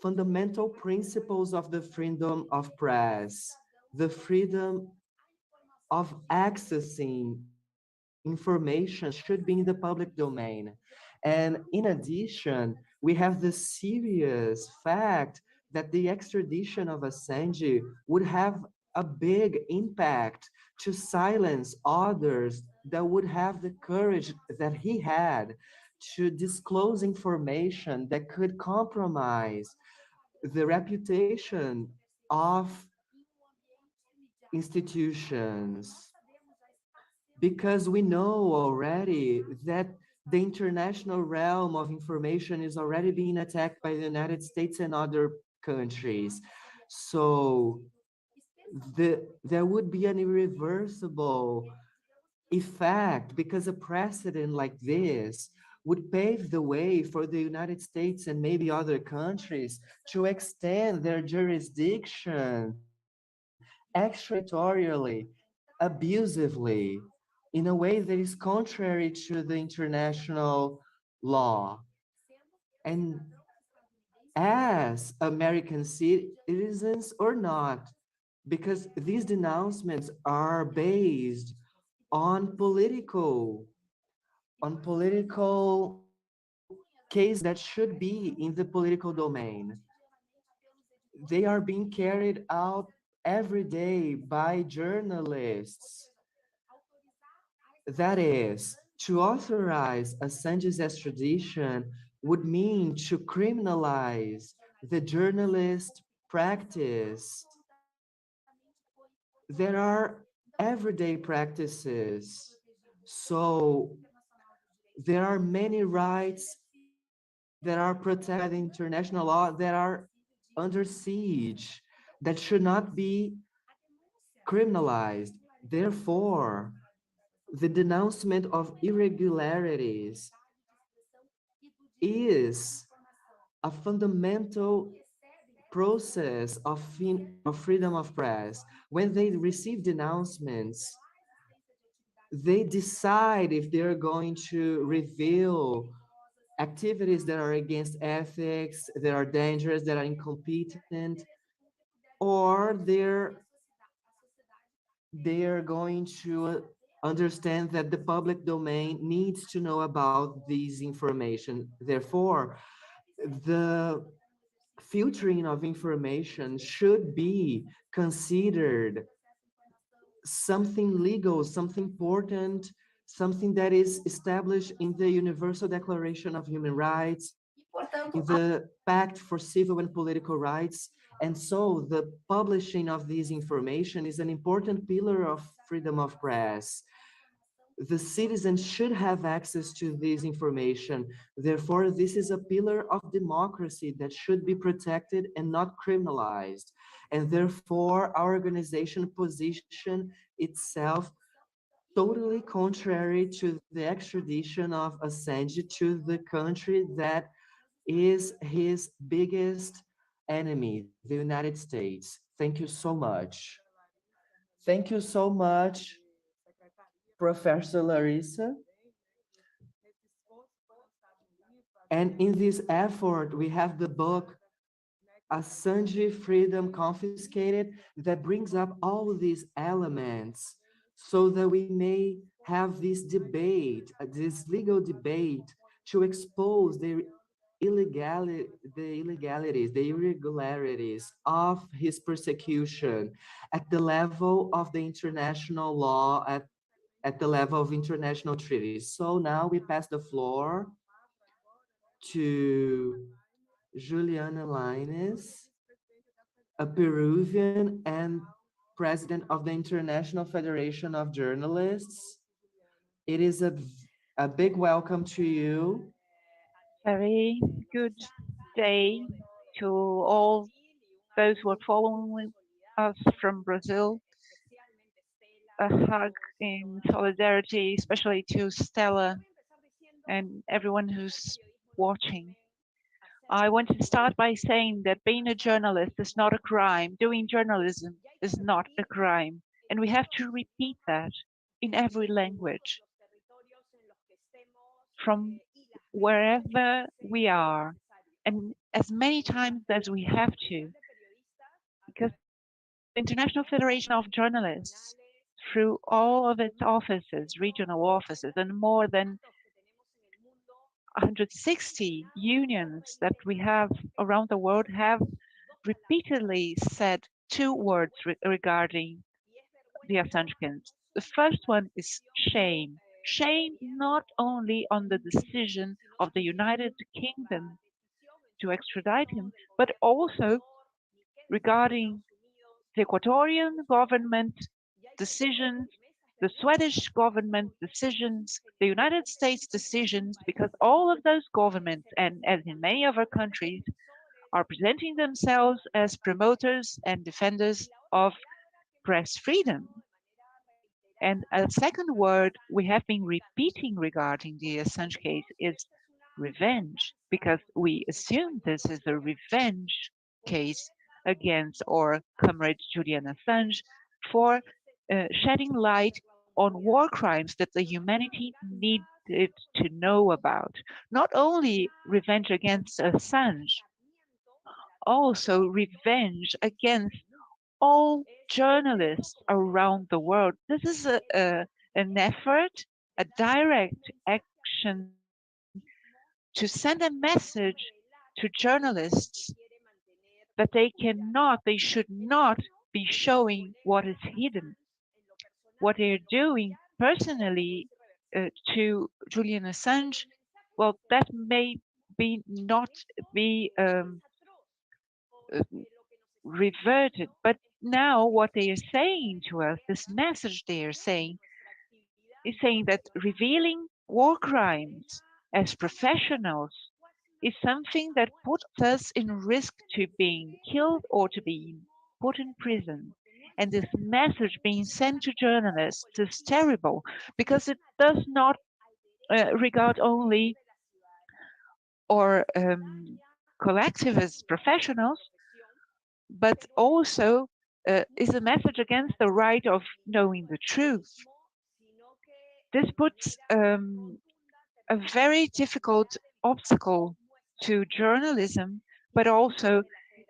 Speaker 3: fundamental principles of the freedom of press, the freedom of accessing information should be in the public domain. And in addition, we have the serious fact that the extradition of Assange would have a big impact to silence others that would have the courage that he had to disclose information that could compromise the reputation of institutions, because we know already that the international realm of information is already being attacked by the United States and other countries. So there would be an irreversible effect, because a precedent like this would pave the way for the United States and maybe other countries to extend their jurisdiction extraterritorially, abusively, in a way that is contrary to the international law. And as American citizens or not, because these denouncements are based on political case that should be in the political domain. They are being carried out every day by journalists. That is, to authorize Assange's extradition would mean to criminalize the journalist practice. There are everyday practices. So there are many rights that are protected by the international law that are under siege, that should not be criminalized. Therefore, the denouncement of irregularities is a fundamental process of freedom of press. When they receive denouncements, they decide if they're going to reveal activities that are against ethics, that are dangerous, that are incompetent, or they're going to understand that the public domain needs to know about these information. Therefore, the filtering of information should be considered something legal, something important, something that is established in the Universal Declaration of Human Rights, in the Pact for Civil and Political Rights. And so the publishing of this information is an important pillar of freedom of press. The citizens should have access to this information. Therefore, this is a pillar of democracy that should be protected and not criminalized. And therefore, our organization position itself totally contrary to the extradition of Assange to the country that is his biggest enemy, the United States. Thank you so much. Thank you so much, Professor Larissa. And in this effort, we have the book Assange Freedom Confiscated that brings up all these elements so that we may have this debate, this legal debate to expose the illegalities, the irregularities of his persecution at the level of the international law, at the level of international treaties. So now we pass the floor to Juliana Lainez, a Peruvian and president of the International Federation of Journalists. It is a A big welcome to you.
Speaker 6: Very good day to all those who are following us from Brazil. A hug in solidarity, especially to Stella and everyone who's watching. I want to start by saying that being a journalist is not a crime. Doing journalism is not a crime. And we have to repeat that in every language from wherever we are, and as many times as we have to, because the International Federation of Journalists, through all of its offices, regional offices, and more than 160 unions that we have around the world, have repeatedly said two words regarding the Assange case. The first one is shame. Shame not only on the decision of the United Kingdom to extradite him, but also regarding the Ecuadorian government decisions, the Swedish government decisions, the United States decisions, because all of those governments, and as in many other countries, are presenting themselves as promoters and defenders of press freedom. And a second word we have been repeating regarding the Assange case is revenge, because we assume this is a revenge case against our comrade Julian Assange for shedding light on war crimes that the humanity needed to know about. Not only revenge against Assange, also revenge against all journalists around the world. This is an effort, a direct action to send a message to journalists that they should not be showing what is hidden. What they're doing personally to Julian Assange, well, that may not be reverted, but now what they are saying to us, this message they are saying, is saying that revealing war crimes as professionals is something that puts us in risk to being killed or to be put in prison. And this message being sent to journalists is terrible, because it does not regard only our collectivist professionals, but also is a message against the right of knowing the truth. This puts a very difficult obstacle to journalism, but also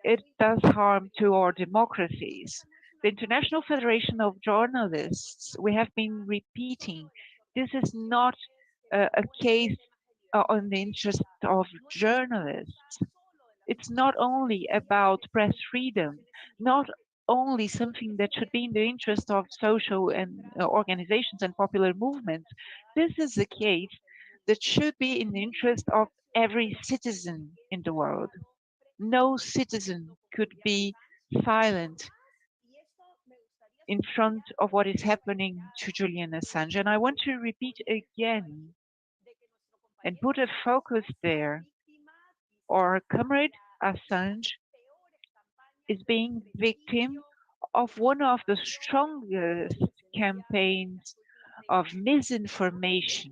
Speaker 6: it does harm to our democracies. The International Federation of Journalists, we have been repeating, this is not a case on the interest of journalists. It's not only about press freedom, not only something that should be in the interest of social and organizations and popular movements. This is a case that should be in the interest of every citizen in the world. No citizen could be silent in front of what is happening to Julian Assange. And I want to repeat again and put a focus there. Our comrade Assange is being victim of one of the strongest campaigns of misinformation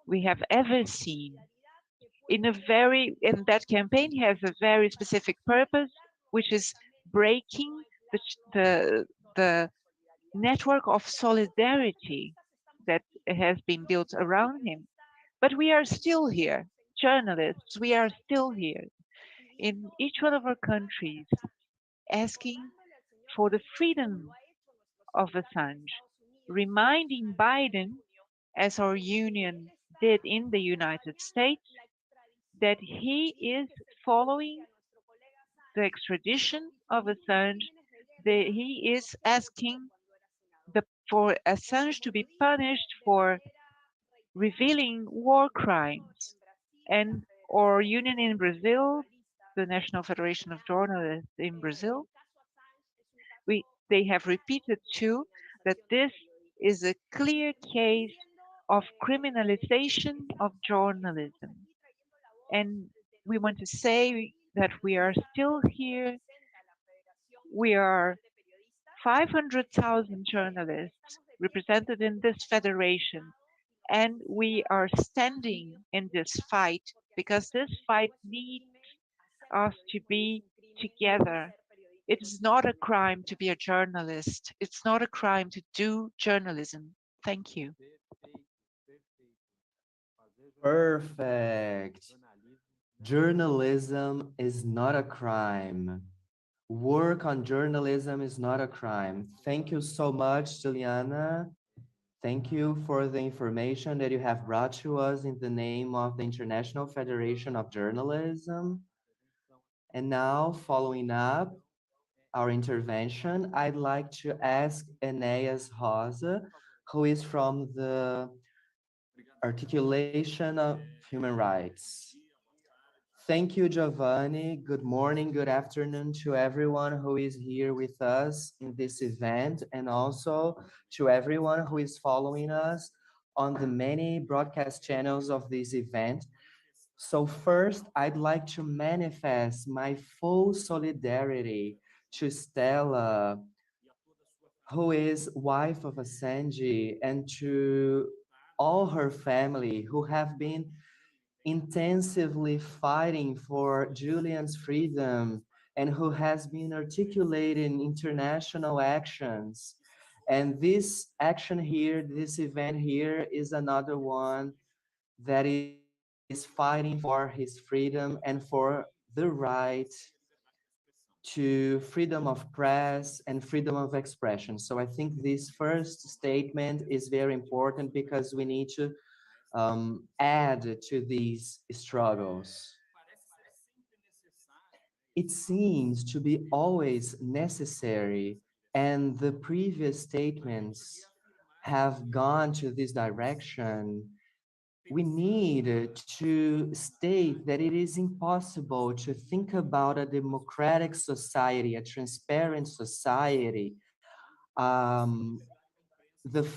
Speaker 6: we have ever seen. And that campaign has a very specific purpose, which is breaking the network of solidarity that has been built around him. But we are still here, journalists, we are still here in each one of our countries, asking for the freedom of Assange, reminding Biden, as our union did in the United States, that he is following the extradition of Assange, that he is asking for Assange to be punished for revealing war crimes. And our union in Brazil, the National Federation of Journalists in Brazil, they have repeated too that this is a clear case of criminalization of journalism. And we want to say that we are still here. We are 500,000 journalists represented in this federation, and we are standing in this fight because this fight needs us to be together. It is not a crime to be a journalist. It's not a crime to do journalism. Thank you.
Speaker 3: Perfect. Journalism is not a crime. Work on journalism is not a crime. Thank you so much, Juliana. Thank you for the information that you have brought to us in the name of the International Federation of Journalism. And now, following up our intervention, I'd like to ask Enéas Rosa, who is from the Articulation of Human Rights. Thank you, Giovanni. Good morning, good afternoon to everyone who is here with us in this event, and also to everyone who is following us on the many broadcast channels of this event. So first, I'd like to manifest my full solidarity to Stella, who is wife of Assange, and to all her family who have been intensively fighting for Julian's freedom and who has been articulating international actions. And this action here, this event here is another one that is fighting for his freedom and for the right to freedom of press and freedom of expression. So I think this first statement is very important because we need to add to these struggles. It seems to be always necessary, and the previous statements have gone to this direction. We need to state that it is impossible to think about a democratic society, a transparent society, the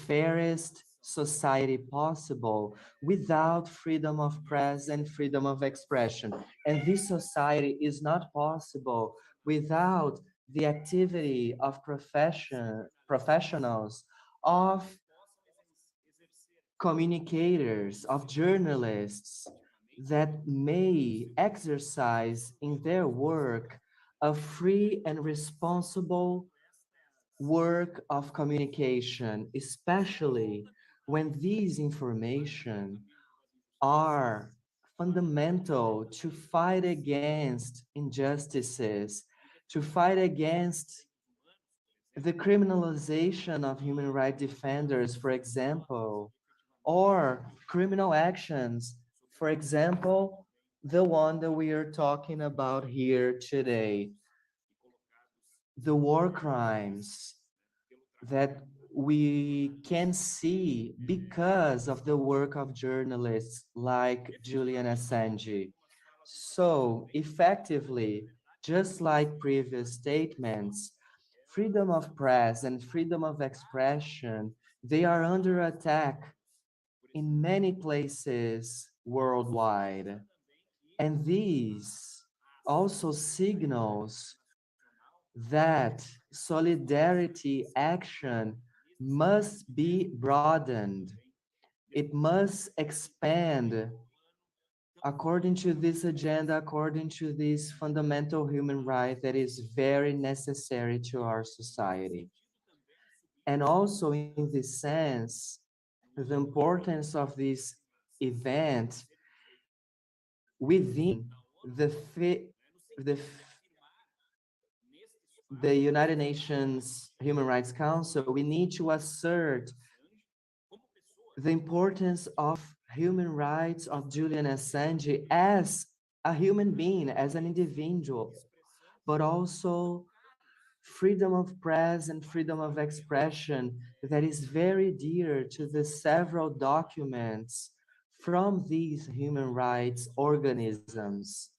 Speaker 3: fairest society possible without freedom of press and freedom of expression. And this society is not possible without the activity of professionals, of communicators, of journalists that may exercise in their work a free and responsible work of communication, especially when these information are fundamental to fight against injustices, to fight against the criminalization of human rights defenders, for example, or criminal actions, for example, the one that we are talking about here today, the war crimes that we can see because of the work of journalists like Julian Assange. So effectively, just like previous statements, freedom of press and freedom of expression, they are under attack in many places worldwide. And these also signals that solidarity action must be broadened. It must expand according to this agenda, according to this fundamental human right that is very necessary to our society. And also in this sense, the importance of this event within the the the United Nations Human Rights Council, we need to assert the importance of human rights of Julian Assange as a human being, as an individual, but also freedom of press and freedom of expression that is very dear to the several documents from these human rights organisms.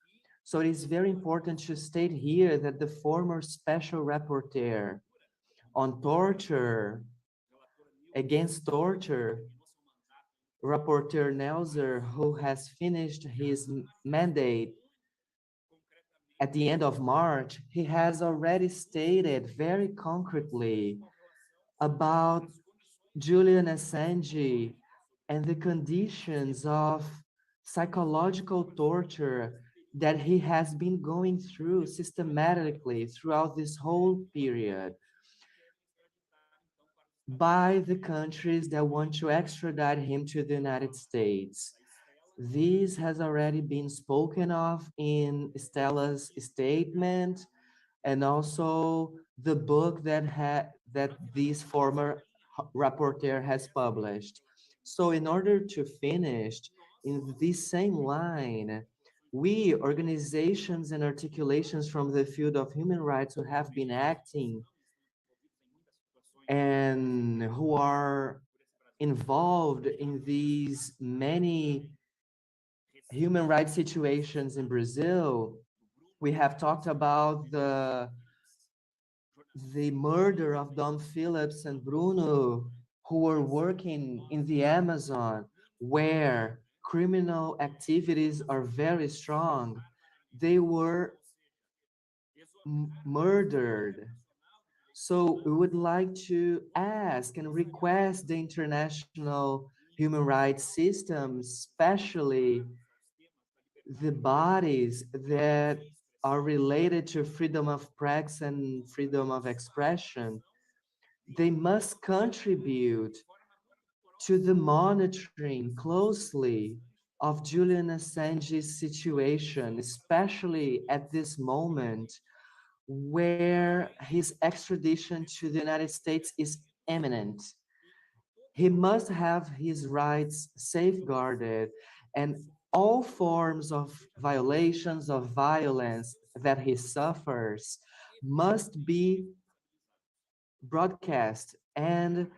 Speaker 3: So it is very important to state here that the former special rapporteur on torture, against torture, Rapporteur Nelzer, who has finished his mandate at the end of March, he has already stated very concretely about Julian Assange and the conditions of psychological torture that he has been going through systematically throughout this whole period by the countries that want to extradite him to the United States. This has already been spoken of in Stella's statement and also the book that this former rapporteur has published. So in order to finish in this same line, we, organizations and articulations from the field of human rights who have been acting and who are involved in these many human rights situations in Brazil, we have talked about the murder of Dom Phillips and Bruno, who were working in the Amazon, where criminal activities are very strong. They were murdered. So we would like to ask and request the international human rights system, especially the bodies that are related to freedom of press and freedom of expression, they must contribute to the monitoring closely of Julian Assange's situation, especially at this moment where his extradition to the United States is imminent. He must have his rights safeguarded, and all forms of violations of violence that he suffers must be broadcast, and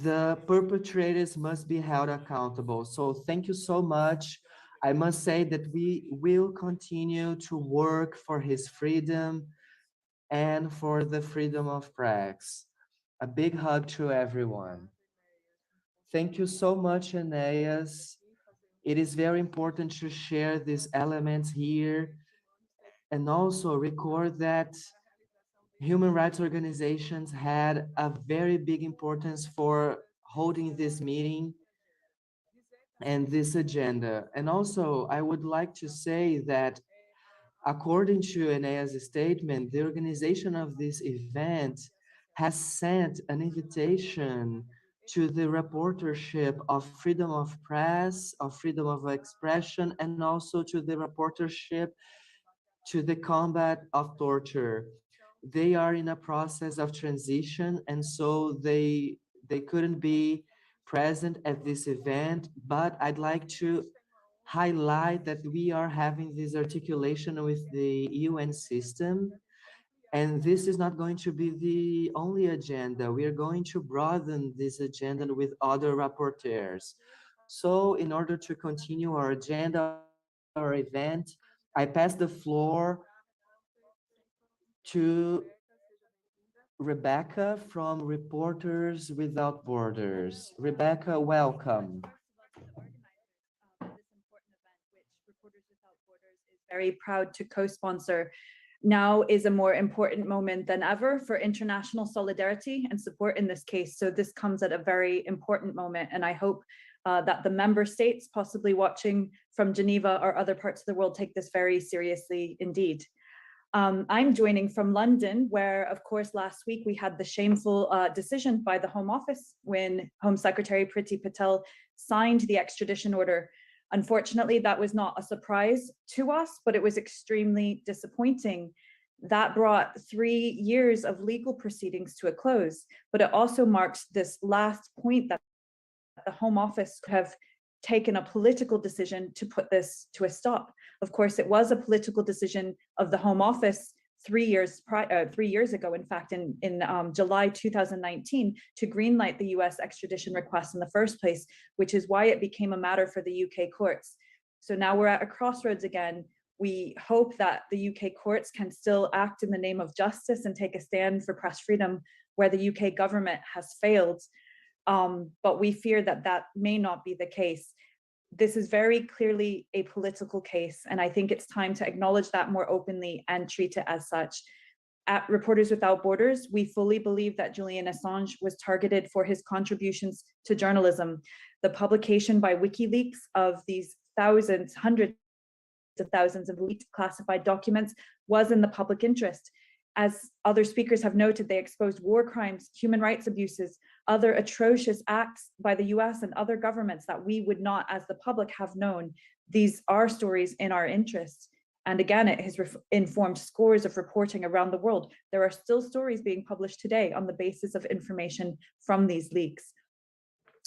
Speaker 3: the perpetrators must be held accountable. So thank you so much. I must say that we will continue to work for his freedom and for the freedom of press. A big hug to everyone. Thank you so much, Aeneas. It is very important to share these elements here and also record that human rights organizations had a very big importance for holding this meeting and this agenda. And also, I would like to say that according to Aeneas' statement, the organization of this event has sent an invitation to the reportership of freedom of press, of freedom of expression, and also to the reportership to the combat of torture. They are in a process of transition, and so they couldn't be present at this event, but I'd like to highlight that we are having this articulation with the UN system, and this is not going to be the only agenda. We are going to broaden this agenda with other rapporteurs. So in order to continue our agenda, our event, I pass the floor to Rebecca from Reporters Without Borders. Rebecca, welcome.
Speaker 7: Very proud to co-sponsor. Now is a more important moment than ever for international solidarity and support in this case. So this comes at a very important moment, and I hope that the member states possibly watching from Geneva or other parts of the world take this very seriously indeed. I'm joining from London, where, of course, last week we had the shameful decision by the Home Office when Home Secretary Priti Patel signed the extradition order. Unfortunately, that was not a surprise to us, but it was extremely disappointing. That brought 3 years of legal proceedings to a close, but it also marks this last point that the Home Office could have taken a political decision to put this to a stop. Of course, it was a political decision of the Home Office 3 years ago, in fact, in July 2019, to greenlight the US extradition request in the first place, which is why it became a matter for the UK courts. So now we're at a crossroads again. We hope that the UK courts can still act in the name of justice and take a stand for press freedom where the UK government has failed. But we fear that that may not be the case. This is very clearly a political case, and I think it's time to acknowledge that more openly and treat it as such. At Reporters Without Borders, we fully believe that Julian Assange was targeted for his contributions to journalism. The publication by WikiLeaks of these thousands, hundreds of thousands of leaked classified documents was in the public interest. As other speakers have noted, they exposed war crimes, human rights abuses, other atrocious acts by the US and other governments that we would not, as the public, have known. These are stories in our interest. And again, it has informed scores of reporting around the world. There are still stories being published today on the basis of information from these leaks.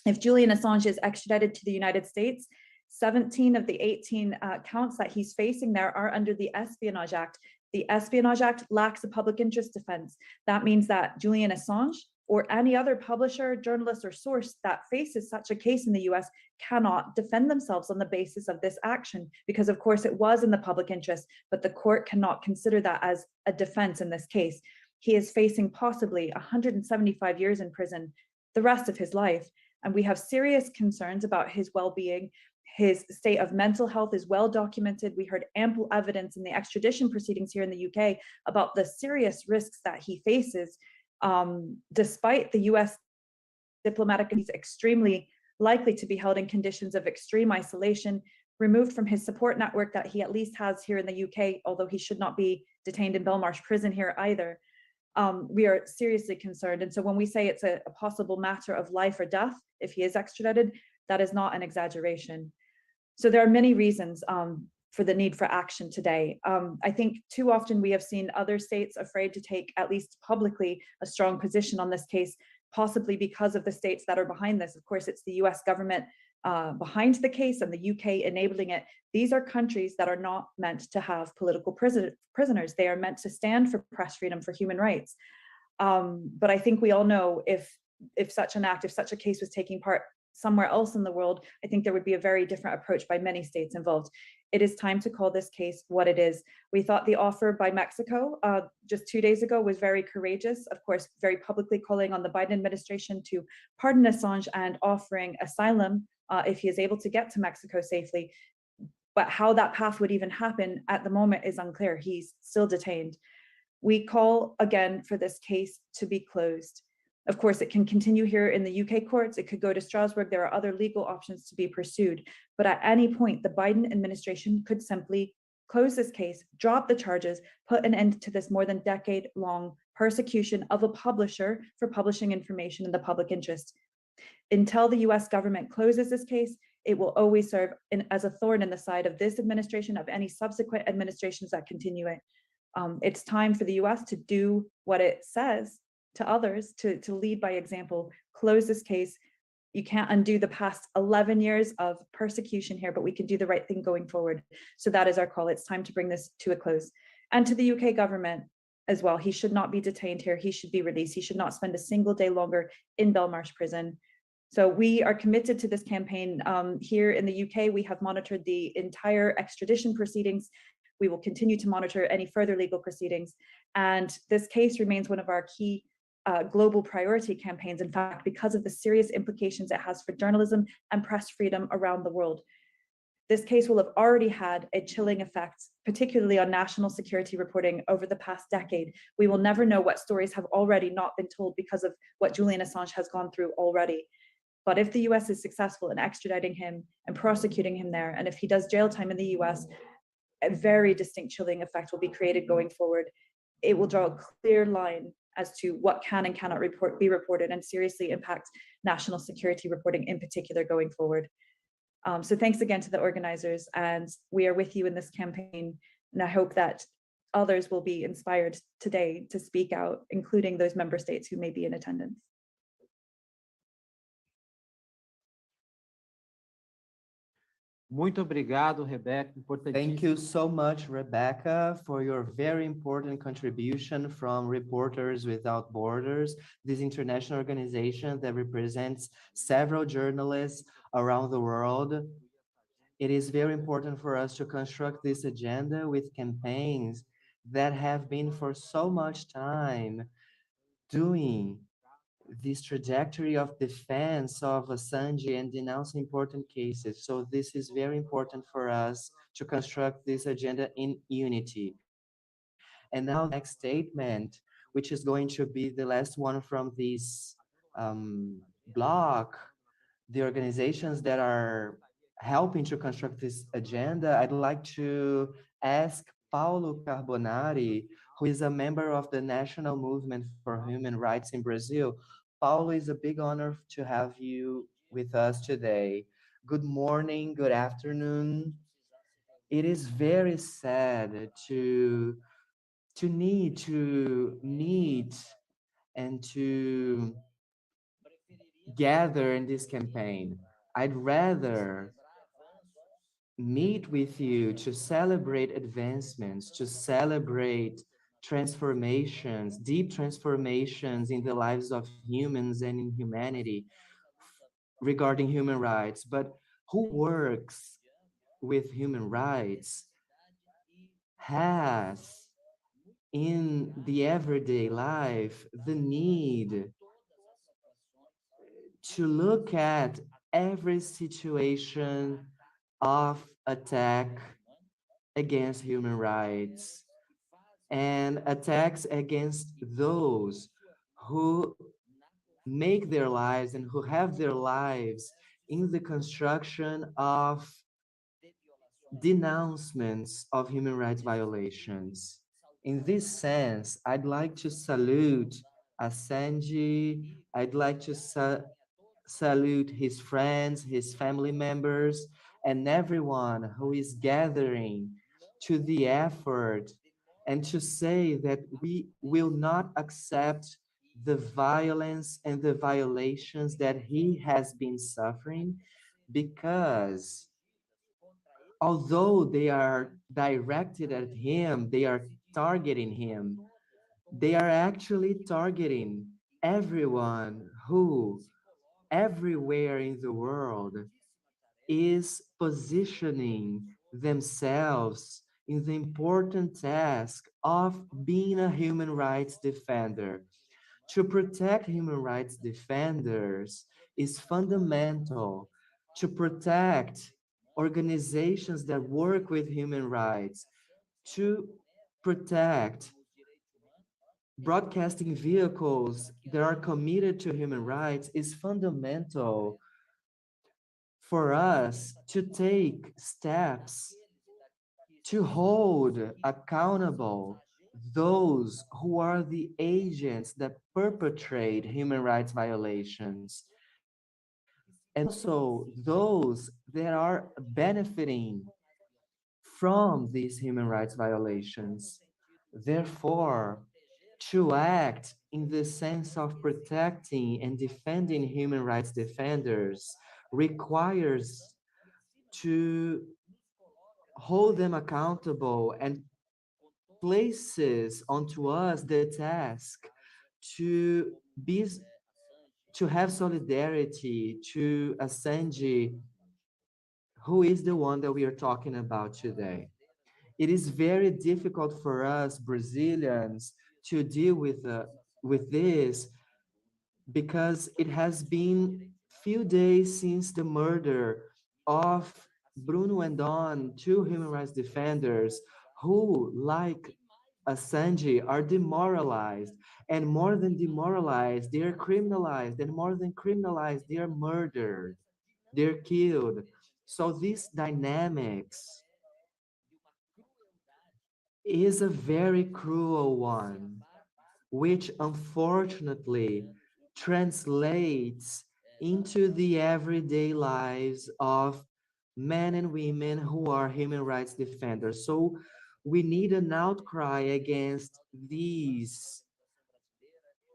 Speaker 7: If Julian Assange is extradited to the United States, 17 of the 18 counts that he's facing there are under the Espionage Act. The Espionage Act lacks a public interest defense. That means that Julian Assange or any other publisher, journalist, or source that faces such a case in the US cannot defend themselves on the basis of this action, because of course it was in the public interest, but the court cannot consider that as a defense in this case. He is facing possibly 175 years in prison, the rest of his life, and we have serious concerns about his well-being. His state of mental health is well documented. We heard ample evidence in the extradition proceedings here in the UK about the serious risks that he faces. Despite the US diplomatic, he's extremely likely to be held in conditions of extreme isolation, removed from his support network that he at least has here in the UK, although he should not be detained in Belmarsh prison here either. We are seriously concerned. And so when we say it's a possible matter of life or death, if he is extradited, that is not an exaggeration. So there are many reasons for the need for action today. I think too often we have seen other states afraid to take, at least publicly, a strong position on this case, possibly because of the states that are behind this. Of course, it's the US government behind the case and the UK enabling it. These are countries that are not meant to have political prisoners. They are meant to stand for press freedom, for human rights. But I think we all know if such an act, if such a case was taking part somewhere else in the world, I think there would be a very different approach by many states involved. It is time to call this case what it is. We thought the offer by Mexico just 2 days ago was very courageous, of course, very publicly calling on the Biden administration to pardon Assange and offering asylum if he is able to get to Mexico safely. But how that path would even happen at the moment is unclear. He's still detained. We call again for this case to be closed. Of course, it can continue here in the UK courts. It could go to Strasbourg. There are other legal options to be pursued. But at any point, the Biden administration could simply close this case, drop the charges, put an end to this more than decade-long persecution of a publisher for publishing information in the public interest. Until the US government closes this case, it will always serve as a thorn in the side of this administration, of any subsequent administrations that continue it. It's time for the US to do what it says to others, to lead by example, close this case. You can't undo the past 11 years of persecution here, but we can do the right thing going forward. So that is our call. It's time to bring this to a close. And to the UK government as well, he should not be detained here. He should be released. He should not spend a single day longer in Belmarsh prison. So we are committed to this campaign. Here in the UK, we have monitored the entire extradition proceedings. We will continue to monitor any further legal proceedings. And this case remains one of our key global priority campaigns, in fact, because of the serious implications it has for journalism and press freedom around the world. This case will have already had a chilling effect, particularly on national security reporting over the past decade. We will never know what stories have already not been told because of what Julian Assange has gone through already. But if the US is successful in extraditing him and prosecuting him there, and if he does jail time in the US, a very distinct chilling effect will be created going forward. It will draw a clear line as to what can and cannot be reported, and seriously impact national security reporting in particular going forward. So thanks again to the organizers, and we are with you in this campaign. And I hope that others will be inspired today to speak out, including those member states who may be in attendance.
Speaker 5: Muito obrigado, Rebecca.
Speaker 3: Thank you so much, Rebecca, for your very important contribution from Reporters Without Borders, this international organization that represents several journalists around the world. It is very important for us to construct this agenda with campaigns that have been for so much time doing this trajectory of defense of Assange and denounce important cases. So this is very important for us to construct this agenda in unity. And now the next statement, which is going to be the last one from this block, the organizations that are helping to construct this agenda, I'd like to ask Paulo Carbonari, who is a member of the National Movement for Human Rights in Brazil. Paulo, it's a big honor to have you with us today. Good morning, good afternoon. It is very sad to need to meet and to gather in this campaign. I'd rather meet with you to celebrate advancements, to celebrate transformations, deep transformations in the lives of humans and in humanity regarding human rights. But who works with human rights has in the everyday life the need to look at every situation of attack against human rights and attacks against those who make their lives and who have their lives in the construction of denouncements of human rights violations. In this sense, I'd like to salute Assange. I'd like to salute his friends, his family members, and everyone who is gathering to the effort and to say that we will not accept the violence and the violations that he has been suffering, because although they are directed at him, they are targeting him, they are actually targeting everyone who everywhere in the world is positioning themselves in the important task of being a human rights defender. To protect human rights defenders is fundamental. To protect organizations that work with human rights, to protect broadcasting vehicles that are committed to human rights is fundamental for us to take steps to hold accountable those who are the agents that perpetrate human rights violations, and also those that are benefiting from these human rights violations. Therefore, to act in the sense of protecting and defending human rights defenders requires to hold them accountable and places onto us the task to be to have solidarity to Assange, who is the one that we are talking about today. It is very difficult for us Brazilians to deal with this, because it has been few days since the murder of Bruno and Don, two human rights defenders who, like Assange, are demoralized, and more than demoralized, they are criminalized, and more than criminalized, they are murdered, they're killed. So these dynamics is a very cruel one, which unfortunately translates into the everyday lives of men and women who are human rights defenders. So we need an outcry against these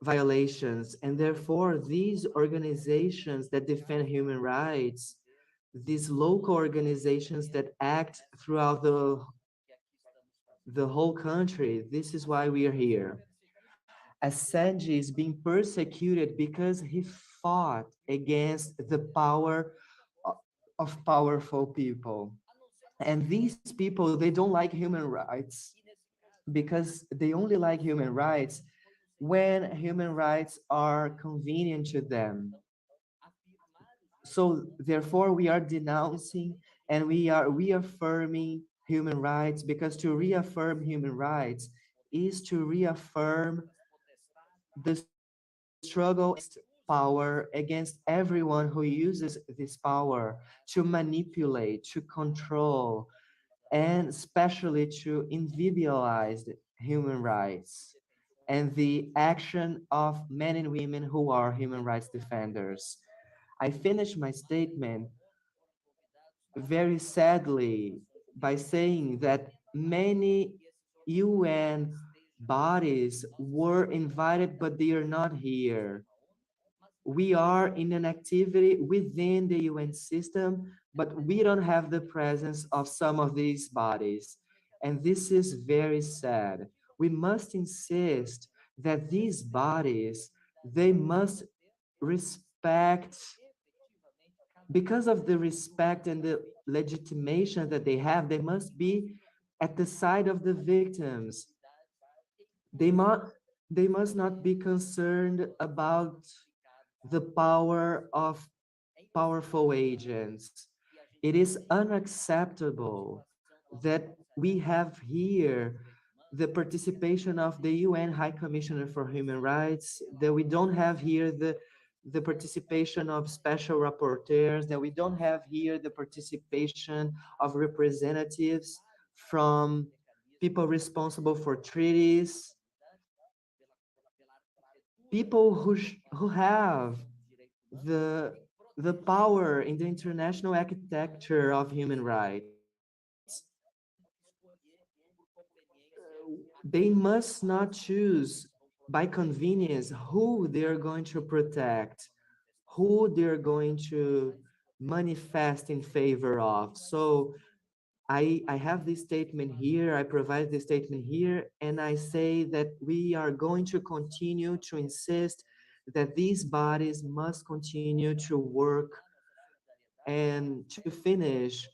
Speaker 3: violations, and therefore these organizations that defend human rights, these local organizations that act throughout the whole country, this is why we are here. Assange is being persecuted because he fought against the power of powerful people. And these people, they don't like human rights, because they only like human rights when human rights are convenient to them. So therefore, we are denouncing and we are reaffirming human rights, because to reaffirm human rights is to reaffirm the struggle power against everyone who uses this power to manipulate, to control, and especially to invisibilize human rights and the action of men and women who are human rights defenders. I finish my statement very sadly by saying that many UN bodies were invited, but they are not here. We are in an activity within the UN system, but we don't have the presence of some of these bodies. And this is very sad. We must insist that these bodies, they must respect, because of the respect and the legitimation that they have, they must be at the side of the victims. They must they must not be concerned about the power of powerful agents. It is unacceptable that we have here the participation of the UN High Commissioner for Human Rights, that we don't have here the participation of special rapporteurs, that we don't have here the participation of representatives from people responsible for treaties, people who have the the power in the international architecture of human rights. They must not choose by convenience who they're going to protect, who they're going to manifest in favor of. So I have this statement here, I provide this statement here, and I say that we are going to continue to insist that these bodies must continue to work and to finish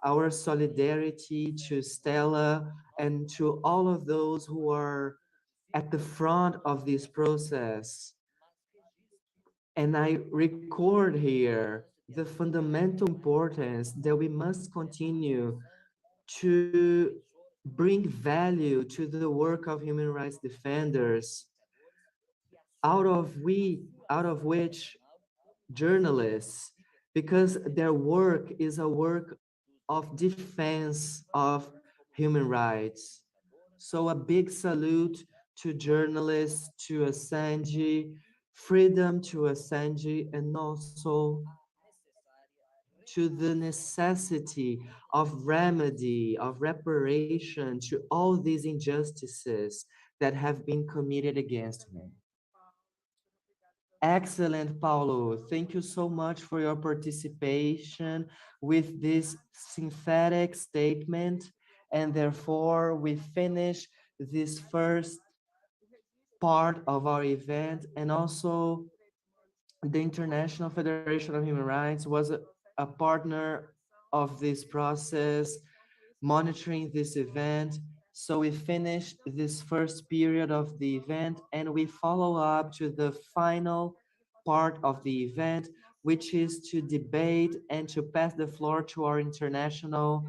Speaker 3: our solidarity to Stella and to all of those who are at the front of this process. And I record here the fundamental importance that we must continue to bring value to the work of human rights defenders, out of which journalists, because their work is a work of defense of human rights. So a big salute to journalists, to Assange, freedom to Assange, and also to the necessity of remedy, of reparation to all these injustices that have been committed against him. Excellent, Paulo. Thank you so much for your participation with this synthetic statement. And therefore, we finish this first part of our event. And also, the International Federation of Human Rights was a partner of this process, monitoring this event. So we finished this first period of the event and we follow up to the final part of the event, which is to debate and to pass the floor to our international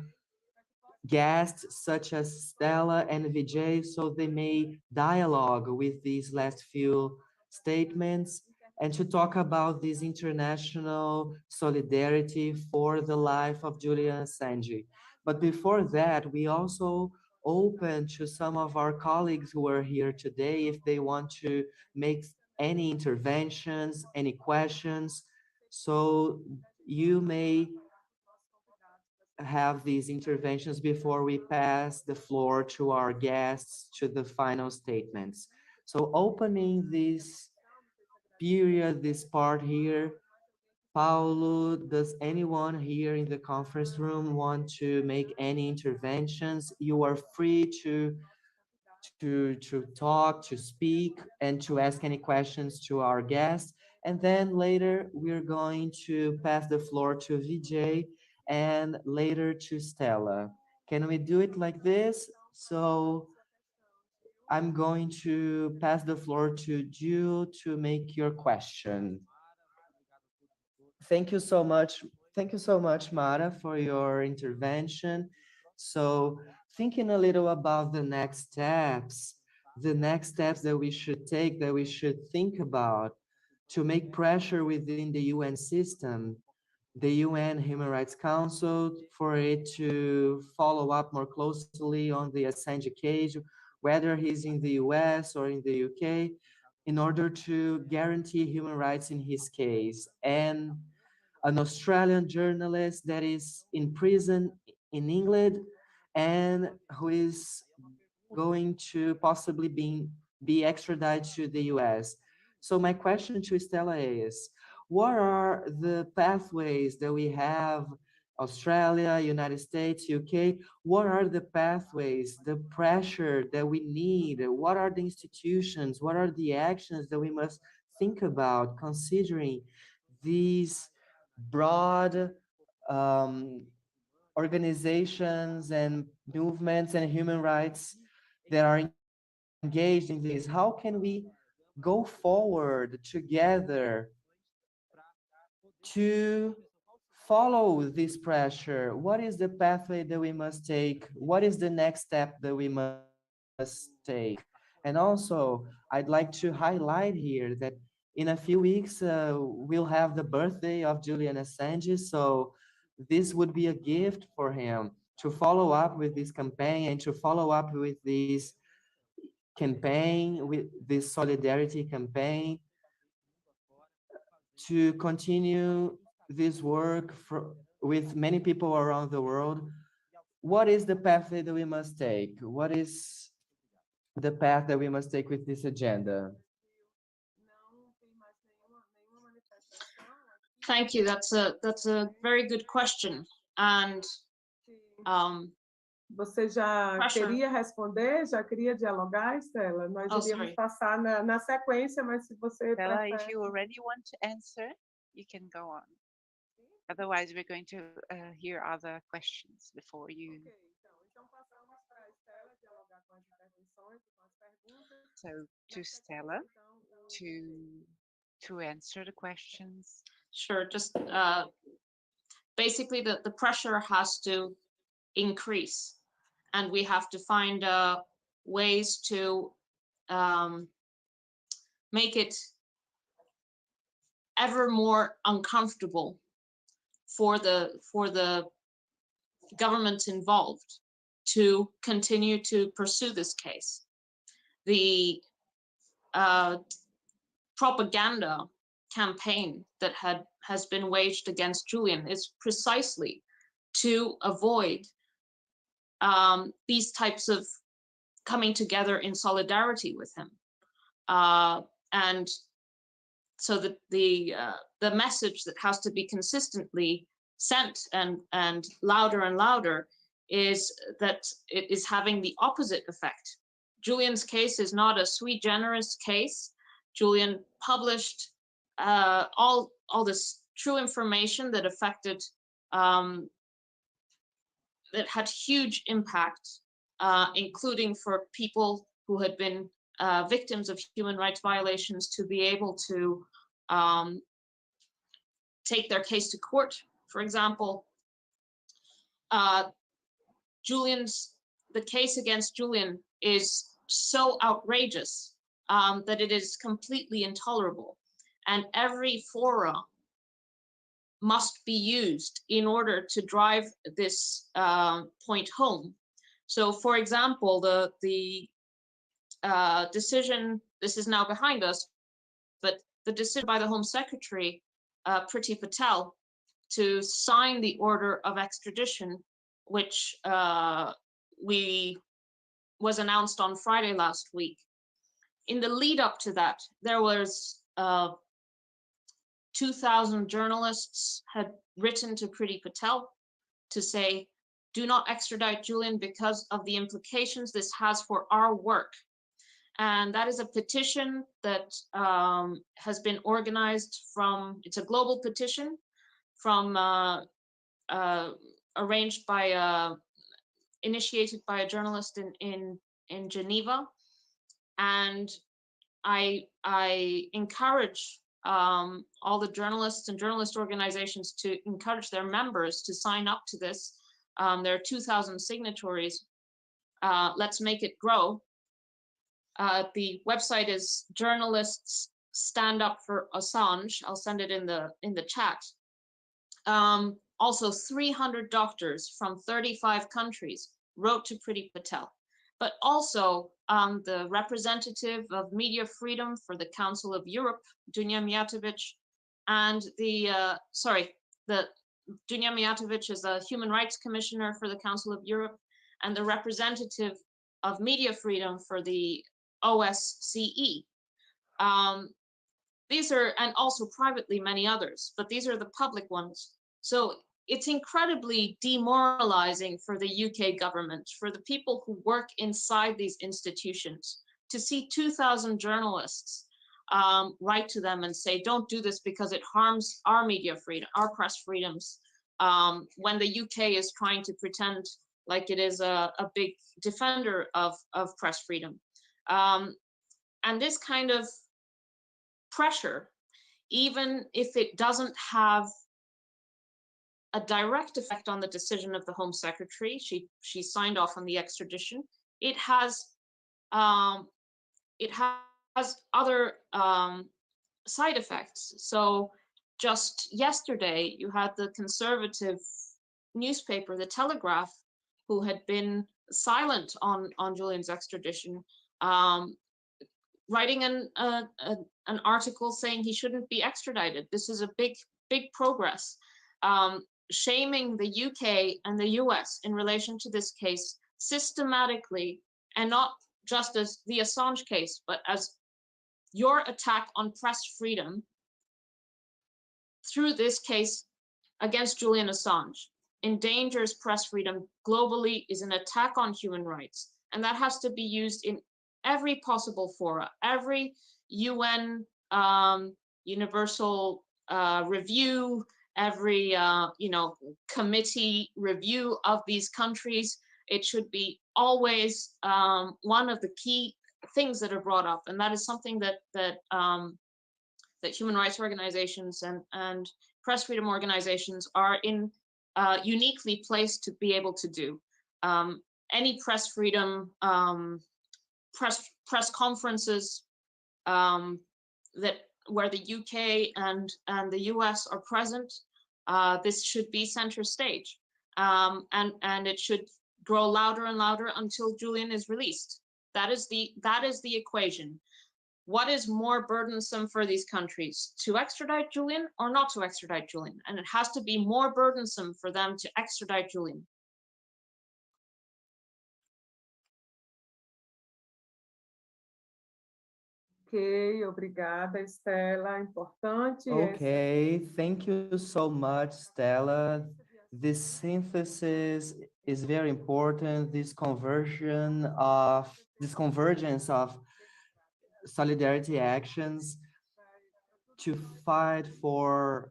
Speaker 3: guests such as Stella and Vijay, so they may dialogue with these last few statements and to talk about this international solidarity for the life of Julian Assange. But before that, we also open to some of our colleagues who are here today if they want to make any interventions, any questions. So you may have these interventions before we pass the floor to our guests to the final statements. So opening this period, this part here, Paulo, does anyone here in the conference room want to make any interventions? You are free to talk, to speak, and to ask any questions to our guests. And then later, we're going to pass the floor to Vijay and later to Stella. Can we do it like this? So I'm going to pass the floor to Jill to make your question. Thank you so much. Thank you so much, Mara, for your intervention. So thinking a little about the next steps that we should take, that we should think about to make pressure within the UN system, the UN Human Rights Council, for it to follow up more closely on the Assange case, whether he's in the US or in the UK, in order to guarantee human rights in his case. And an Australian journalist that is in prison in England and who is going to possibly be extradited to the US. So my question to Stella is, what are the pathways that we have, Australia, United States, UK, what are the pathways, the pressure that we need? What are the institutions, what are the actions that we must think about considering these broad organizations and movements and human rights that are engaged in this? How can we go forward together to follow this pressure? What is the pathway that we must take? What is the next step that we must take? And also, I'd like to highlight here that in a few weeks, we'll have the birthday of Julian Assange. So this would be a gift for him to follow up with this campaign and to follow up with this campaign, with this solidarity campaign, to continue this work with many people around the world. What is the pathway that we must take? What is the path that we must take with this agenda?
Speaker 1: Thank you. That's a very good question. And
Speaker 2: Você já
Speaker 1: pressure.
Speaker 2: queria responder? Já queria dialogar, Estela? Nós
Speaker 1: Oh,
Speaker 2: iríamos
Speaker 1: sorry.
Speaker 2: passar na sequência, mas se você
Speaker 6: Stella, if
Speaker 2: prefere...
Speaker 6: you already want to answer, you can go on. Otherwise, we're going to hear other questions before you.
Speaker 2: Ok, então passamos para a Estela dialogar com as intervenções, com as perguntas.
Speaker 6: So to Stella to answer the questions.
Speaker 1: Sure, just basically the pressure has to increase, and we have to find ways to make it ever more uncomfortable for the governments involved to continue to pursue this case. The propaganda campaign that has been waged against Julian is precisely to avoid these types of coming together in solidarity with him. And so that the message that has to be consistently sent and louder is that it is having the opposite effect. Julian's case is not a sui generis case. Julian published all this true information that affected, that had huge impact, including for people who had been victims of human rights violations to be able to take their case to court. For example, the case against Julian is so outrageous that it is completely intolerable, and every fora must be used in order to drive this point home. So, for example, the decision, this is now behind us, but the decision by the Home Secretary, Priti Patel, to sign the order of extradition, which was announced on Friday last week. In the lead up to that, there was 2,000 journalists had written to Priti Patel to say, do not extradite Julian because of the implications this has for our work. And that is a petition that has been organized from, it's a global petition from arranged by, initiated by a journalist in Geneva. And I encourage all the journalists and journalist organizations to encourage their members to sign up to this. There are 2,000 signatories. Let's make it grow. The website is Journalists Stand Up for Assange. I'll send it in the chat. Also, 300 doctors from 35 countries wrote to Priti Patel, but also the representative of media freedom for the Council of Europe, Dunja Mijatovic, and the Dunja Mijatovic is a human rights commissioner for the Council of Europe, and the representative of media freedom for the OSCE. These are, and also privately many others, but these are the public ones. So it's incredibly demoralizing for the UK government, for the people who work inside these institutions, to see 2,000 journalists write to them and say, don't do this because it harms our media freedom, our press freedoms, when the UK is trying to pretend like it is a big defender of press freedom. And this kind of pressure, even if it doesn't have a direct effect on the decision of the Home Secretary, she signed off on the extradition, it has other side effects. So just yesterday, you had the conservative newspaper, The Telegraph, who had been silent on Julian's extradition, writing an article saying he shouldn't be extradited. This is a big progress. Shaming the UK and the US in relation to this case systematically, and not just as the Assange case, but as your attack on press freedom through this case against Julian Assange endangers press freedom globally, is an attack on human rights. And that has to be used in every possible fora, every UN universal review, every committee review of these countries. It should be always one of the key things that are brought up, and that is something that human rights organizations and press freedom organizations are uniquely placed to be able to do. Any press freedom press conferences where the UK and the US are present, this should be center stage, and it should grow louder and louder until Julian is released. That is the equation. What is more burdensome for these countries, to extradite Julian or not to extradite Julian? And it has to be more burdensome for them to extradite Julian.
Speaker 2: Ok, obrigada, Stella. Importante.
Speaker 3: Okay, thank you so much, Stella. This synthesis is very important. This convergence of solidarity actions to fight for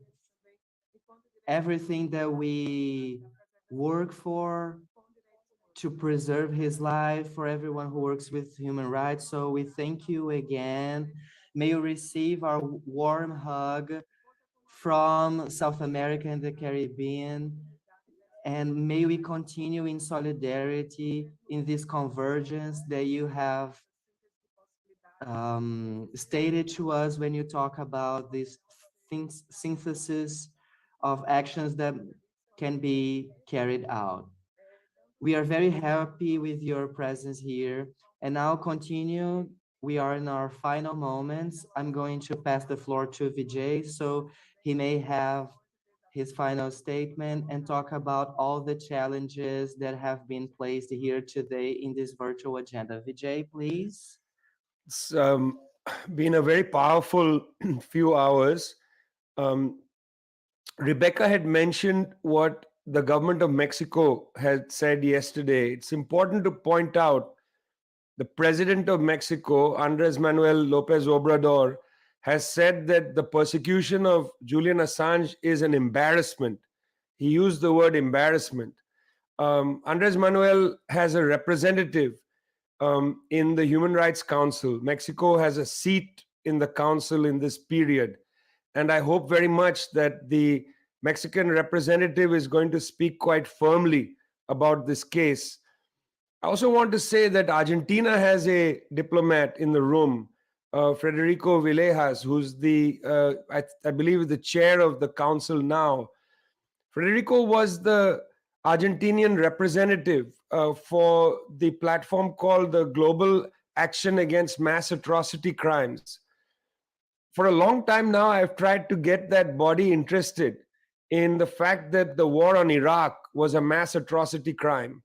Speaker 3: everything that we work for, to preserve his life, for everyone who works with human rights. So we thank you again. May you receive our warm hug from South America and the Caribbean. And may we continue in solidarity in this convergence that you have stated to us when you talk about this synthesis of actions that can be carried out. We are very happy with your presence here. And now continue. We are in our final moments. I'm going to pass the floor to Vijay so he may have his final statement and talk about all the challenges that have been placed here today in this virtual agenda. Vijay, please.
Speaker 4: It's been a very powerful few hours. Rebecca had mentioned what the government of Mexico had said yesterday. It's important to point out the president of Mexico, Andrés Manuel López Obrador, has said that the persecution of Julian Assange is an embarrassment. He used the word embarrassment. Andrés Manuel has a representative in the Human Rights Council. Mexico has a seat in the council in this period. And I hope very much that the Mexican representative is going to speak quite firmly about this case. I also want to say that Argentina has a diplomat in the room, Federico Villegas, who's I believe, the chair of the council now. Federico was the Argentinian representative for the platform called the Global Action Against Mass Atrocity Crimes. For a long time now, I've tried to get that body interested in the fact that the war on Iraq was a mass atrocity crime.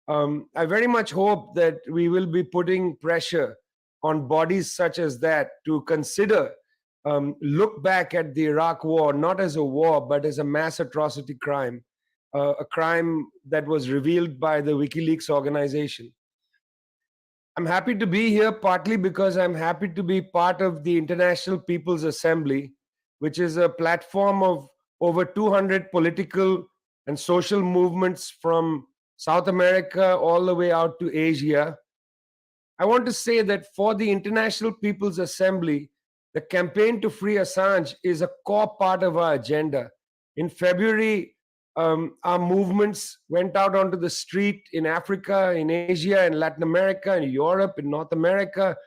Speaker 4: I very much hope that we will be putting pressure on bodies such as that to consider, look back at the Iraq war, not as a war, but as a mass atrocity crime, a crime that was revealed by the WikiLeaks organization. I'm happy to be here partly because I'm happy to be part of the International People's Assembly, which is a platform of over 200 political and social movements from South America all the way out to Asia. I want to say that for the International People's Assembly, the campaign to free Assange is a core part of our agenda. In February, our movements went out onto the street in Africa, in Asia, in Latin America, in Europe, in North America.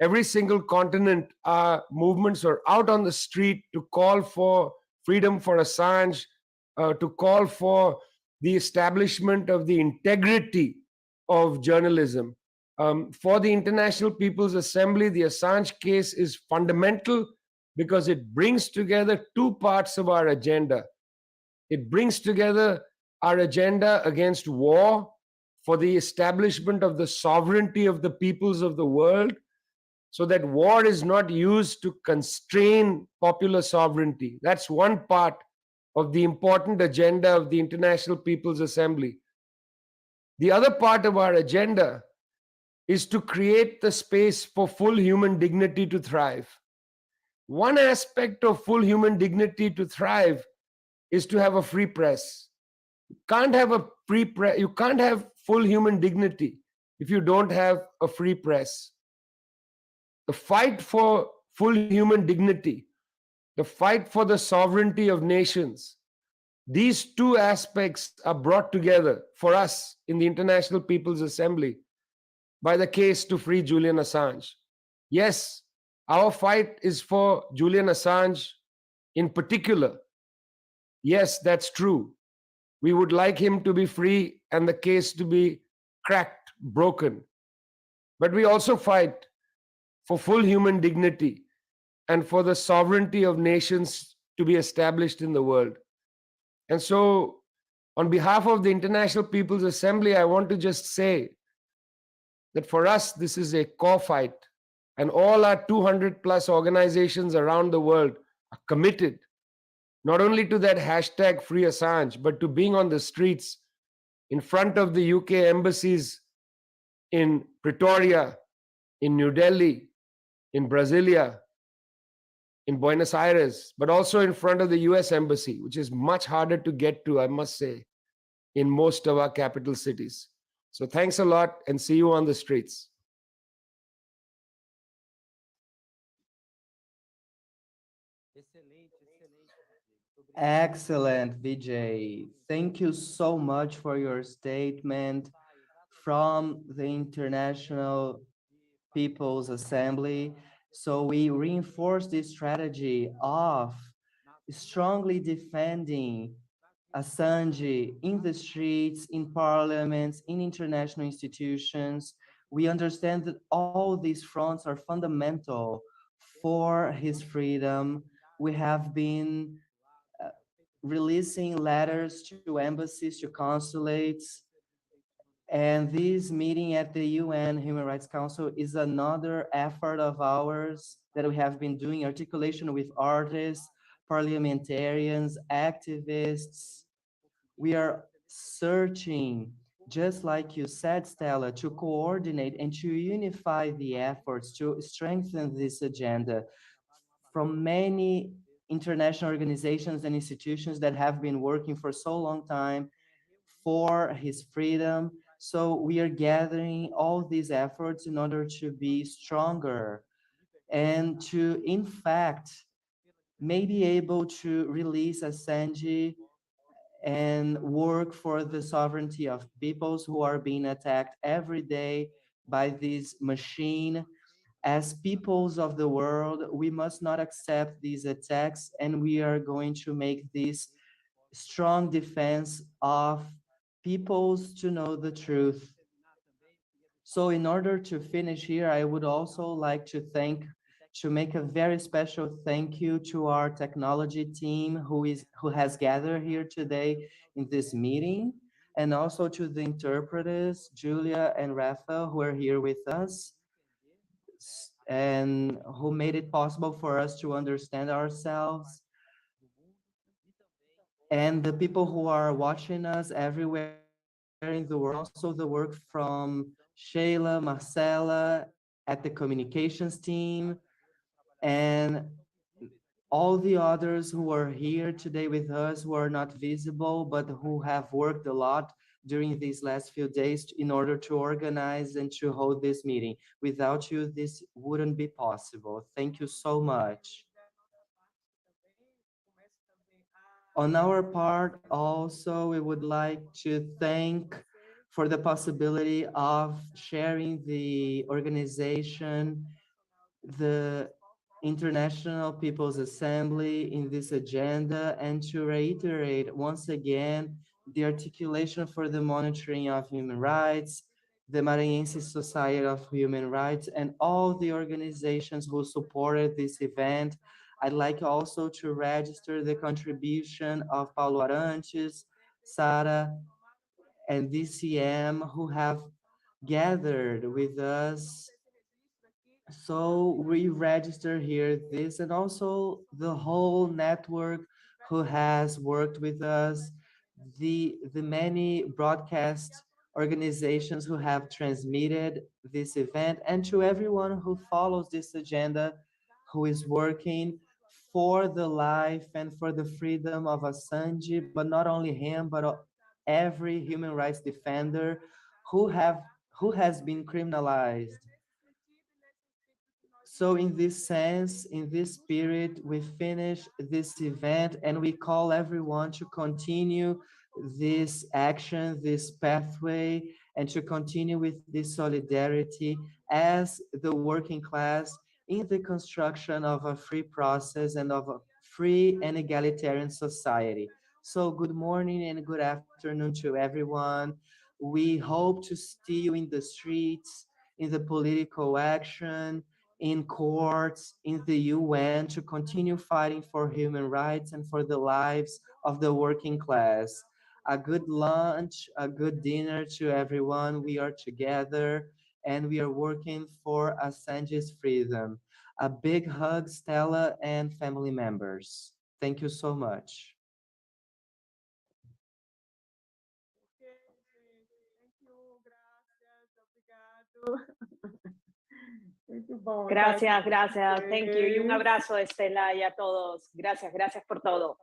Speaker 4: Every single continent, our movements are out on the street to call for freedom for Assange, to call for the establishment of the integrity of journalism. For the International People's Assembly, the Assange case is fundamental because it brings together two parts of our agenda. It brings together our agenda against war for the establishment of the sovereignty of the peoples of the world, so that war is not used to constrain popular sovereignty. That's one part of the important agenda of the International People's Assembly. The other part of our agenda is to create the space for full human dignity to thrive. One aspect of full human dignity to thrive is to have a free press. You can't have a free press, you can't have full human dignity if you don't have a free press. The fight for full human dignity, the fight for the sovereignty of nations, these two aspects are brought together for us in the International People's Assembly by the case to free Julian Assange. Yes, our fight is for Julian Assange in particular. Yes, that's true. We would like him to be free and the case to be cracked, broken. But we also fight for full human dignity and for the sovereignty of nations to be established in the world. And so, on behalf of the International People's Assembly, I want to just say that for us, this is a core fight. And all our 200 plus organizations around the world are committed not only to that hashtag free Assange, but to being on the streets in front of the UK embassies in Pretoria, in New Delhi, in Brasilia, in Buenos Aires, but also in front of the US embassy, which is much harder to get to, I must say, in most of our capital cities. So thanks a lot and see you on the streets.
Speaker 3: Excellent, Vijay. Thank you so much for your statement from the International People's Assembly. So we reinforce this strategy of strongly defending Assange in the streets, in parliaments, in international institutions. We understand that all these fronts are fundamental for his freedom. We have been releasing letters to embassies, to consulates, and this meeting at the UN Human Rights Council is another effort of ours that we have been doing, articulation with artists, parliamentarians, activists. We are searching, just like you said, Stella, to coordinate and to unify the efforts to strengthen this agenda from many international organizations and institutions that have been working for so long time for his freedom. So we are gathering all these efforts in order to be stronger and to, in fact, may be able to release Assange and work for the sovereignty of peoples who are being attacked every day by this machine. As peoples of the world, we must not accept these attacks, and we are going to make this strong defense of peoples to know the truth. So in order to finish here, I would also like to make a very special thank you to our technology team who has gathered here today in this meeting, and also to the interpreters, Julia and Rafa, who are here with us and who made it possible for us to understand ourselves, and the people who are watching us everywhere in the world. Also the work from Sheila, Marcela at the communications team, and all the others who are here today with us, who are not visible, but who have worked a lot during these last few days in order to organize and to hold this meeting. Without you, this wouldn't be possible. Thank you so much. On our part, also, we would like to thank for the possibility of sharing the organization, the International People's Assembly in this agenda, and to reiterate once again the articulation for the monitoring of human rights, the Maranhense Society of Human Rights, and all the organizations who supported this event. I'd like also to register the contribution of Paulo Arantes, Sara, and DCM who have gathered with us. So we register here this, and also the whole network who has worked with us, the many broadcast organizations who have transmitted this event, and to everyone who follows this agenda, who is working for the life and for the freedom of Assange, but not only him, but every human rights defender who has been criminalized. So in this sense, in this spirit, we finish this event and we call everyone to continue this action, this pathway, and to continue with this solidarity as the working class in the construction of a free process and of a free and egalitarian society. So good morning and good afternoon to everyone. We hope to see you in the streets, in the political action, in courts, in the UN, to continue fighting for human rights and for the lives of the working class. A good lunch, a good dinner to everyone. We are together and we are working for Assange's freedom. A big hug, Stella and family members. Thank you so much.
Speaker 2: Ok, gente. Thank you, gracias, obrigado. Muito bom.
Speaker 8: Gracias, gracias. Thank you. Y un abrazo, Estela, y a todos. Gracias, gracias por todo.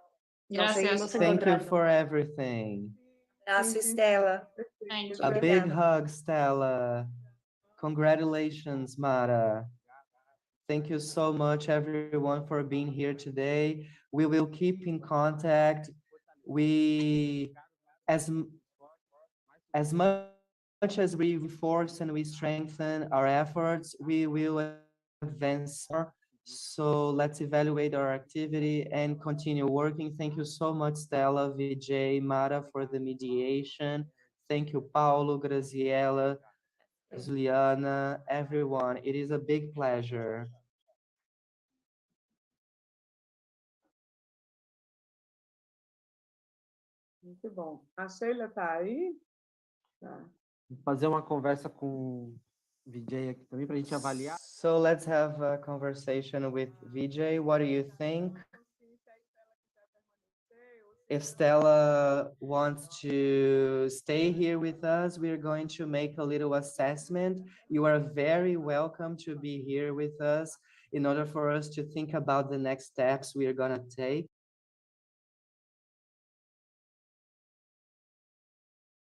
Speaker 8: Nos seguimos
Speaker 1: Gracias.
Speaker 3: Thank you
Speaker 8: encontrando.
Speaker 3: for everything.
Speaker 7: Abraço, Stella.
Speaker 1: Thank
Speaker 3: A
Speaker 1: you.
Speaker 3: big hug, Stella. Congratulations, Mara. Thank you so much, everyone, for being here today. We will keep in contact. We, as much as we reinforce and we strengthen our efforts, we will advance more. So let's evaluate our activity and continue working. Thank you so much, Stella, Vijay, Mara, for the mediation. Thank you, Paulo, Graziella, Juliana, everyone. It is a big pleasure.
Speaker 2: Muito bom. A Sheila está aí? Tá.
Speaker 5: Vou fazer uma conversa com o VJ aqui também para a gente avaliar.
Speaker 3: So let's have a conversation with Vijay. What do you think? If Stella wants to stay here with us, we're going to make a little assessment. You are very welcome to be here with us in order for us to think about the next steps we are going to take.